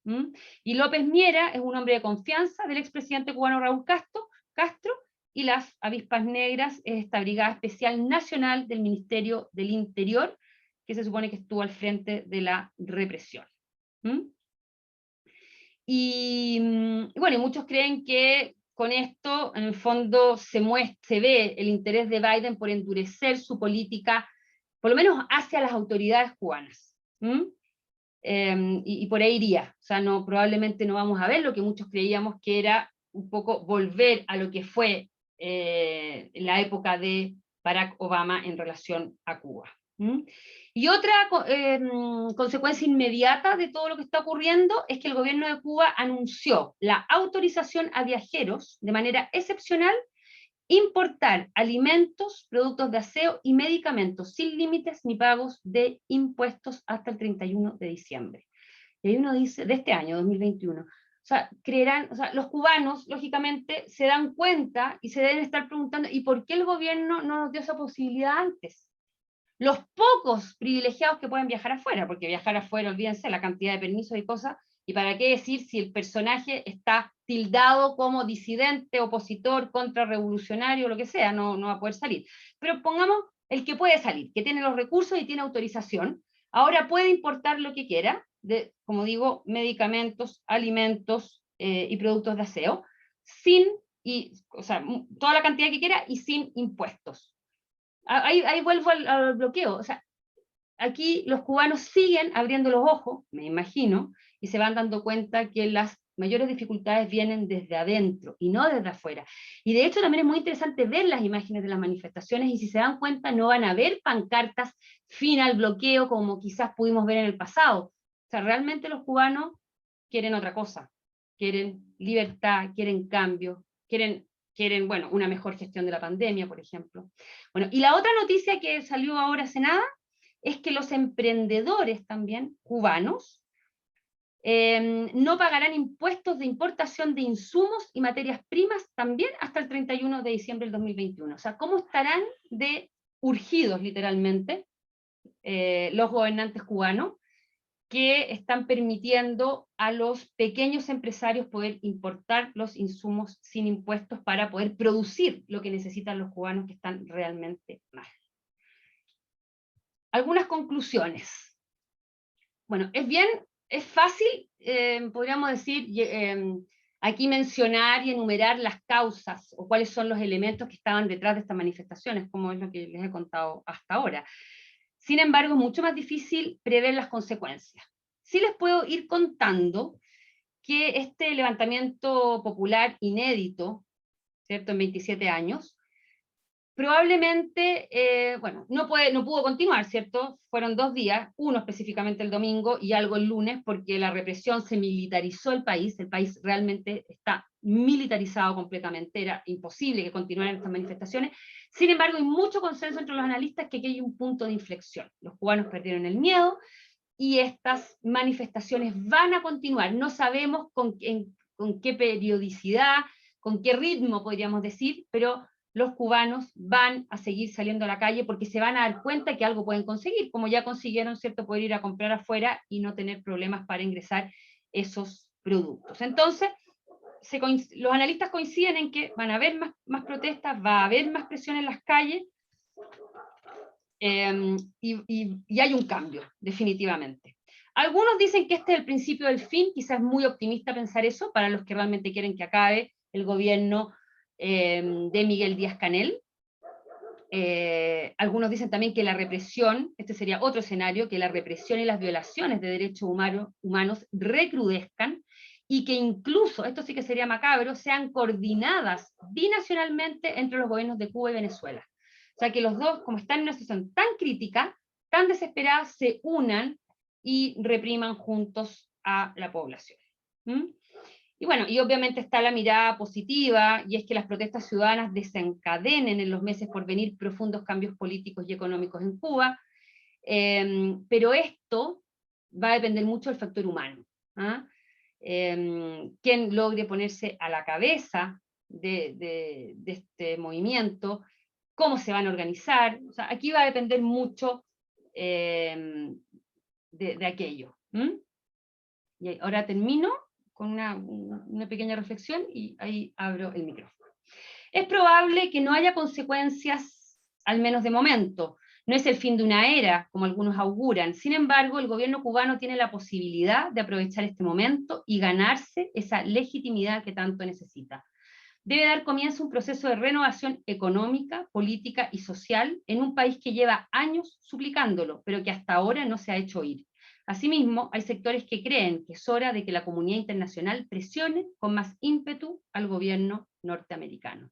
Y López Miera es un hombre de confianza del expresidente cubano Raúl Castro, y las avispas negras es esta Brigada Especial Nacional del Ministerio del Interior, que se supone que estuvo al frente de la represión. Y bueno, muchos creen que con esto, en el fondo, se ve el interés de Biden por endurecer su política, por lo menos hacia las autoridades cubanas. Y por ahí iría. O sea, probablemente no vamos a ver lo que muchos creíamos que era un poco volver a lo que fue la época de Barack Obama en relación a Cuba. Y otra consecuencia inmediata de todo lo que está ocurriendo es que el gobierno de Cuba anunció la autorización a viajeros de manera excepcional importar alimentos, productos de aseo y medicamentos sin límites ni pagos de impuestos hasta el 31 de diciembre. Y ahí uno dice, de este año, 2021. O sea, los cubanos, lógicamente, se dan cuenta y se deben estar preguntando, ¿y por qué el gobierno no nos dio esa posibilidad antes? Los pocos privilegiados que pueden viajar afuera, porque viajar afuera, olvídense la cantidad de permisos y cosas, y para qué decir si el personaje está tildado como disidente, opositor, contrarrevolucionario, lo que sea, no va a poder salir. Pero pongamos el que puede salir, que tiene los recursos y tiene autorización, ahora puede importar lo que quiera, como digo, medicamentos, alimentos y productos de aseo, o sea, toda la cantidad que quiera y sin impuestos. Ahí vuelvo al bloqueo. O sea, aquí los cubanos siguen abriendo los ojos, me imagino, y se van dando cuenta que las mayores dificultades vienen desde adentro y no desde afuera. Y de hecho también es muy interesante ver las imágenes de las manifestaciones, y si se dan cuenta no van a ver pancartas fin al bloqueo como quizás pudimos ver en el pasado. O sea, realmente los cubanos quieren otra cosa, quieren libertad, quieren cambio, quieren, bueno, una mejor gestión de la pandemia, por ejemplo. Bueno, y la otra noticia que salió ahora hace nada es que los emprendedores también cubanos No pagarán impuestos de importación de insumos y materias primas también hasta el 31 de diciembre del 2021. O sea, ¿cómo estarán de urgidos, literalmente, los gobernantes cubanos, que están permitiendo a los pequeños empresarios poder importar los insumos sin impuestos para poder producir lo que necesitan los cubanos que están realmente mal? Algunas conclusiones. Bueno, es fácil, podríamos decir, aquí mencionar y enumerar las causas o cuáles son los elementos que estaban detrás de estas manifestaciones, como es lo que les he contado hasta ahora. Sin embargo, es mucho más difícil prever las consecuencias. Sí les puedo ir contando que este levantamiento popular inédito, ¿cierto?, en 27 años, probablemente, bueno, no pudo continuar, ¿cierto? Fueron 2 días, uno específicamente el domingo y algo el lunes, porque la represión se militarizó el país realmente está militarizado completamente, era imposible que continuaran estas manifestaciones. Sin embargo, hay mucho consenso entre los analistas que aquí hay un punto de inflexión. Los cubanos perdieron el miedo y estas manifestaciones van a continuar. No sabemos con qué periodicidad, con qué ritmo podríamos decir, pero los cubanos van a seguir saliendo a la calle porque se van a dar cuenta que algo pueden conseguir, como ya consiguieron, ¿cierto?, poder ir a comprar afuera y no tener problemas para ingresar esos productos. Entonces, los analistas coinciden en que van a haber más protestas, va a haber más presión en las calles, y hay un cambio, definitivamente. Algunos dicen que este es el principio del fin, quizás es muy optimista pensar eso, para los que realmente quieren que acabe el gobierno de Miguel Díaz-Canel. Algunos dicen también que la represión, este sería otro escenario, que la represión y las violaciones de derechos humanos recrudezcan, y que incluso, esto sí que sería macabro, sean coordinadas binacionalmente entre los gobiernos de Cuba y Venezuela. O sea, que los dos, como están en una situación tan crítica, tan desesperada, se unan y repriman juntos a la población. Y bueno, y obviamente está la mirada positiva, y es que las protestas ciudadanas desencadenen en los meses por venir profundos cambios políticos y económicos en Cuba, pero esto va a depender mucho del factor humano. Quién logre ponerse a la cabeza de este movimiento, cómo se van a organizar, o sea, aquí va a depender mucho de aquello. Y ahora termino con una pequeña reflexión y ahí abro el micrófono. Es probable que no haya consecuencias, al menos de momento. No es el fin de una era, como algunos auguran. Sin embargo, el gobierno cubano tiene la posibilidad de aprovechar este momento y ganarse esa legitimidad que tanto necesita. Debe dar comienzo un proceso de renovación económica, política y social en un país que lleva años suplicándolo, pero que hasta ahora no se ha hecho oír. Asimismo, hay sectores que creen que es hora de que la comunidad internacional presione con más ímpetu al gobierno norteamericano.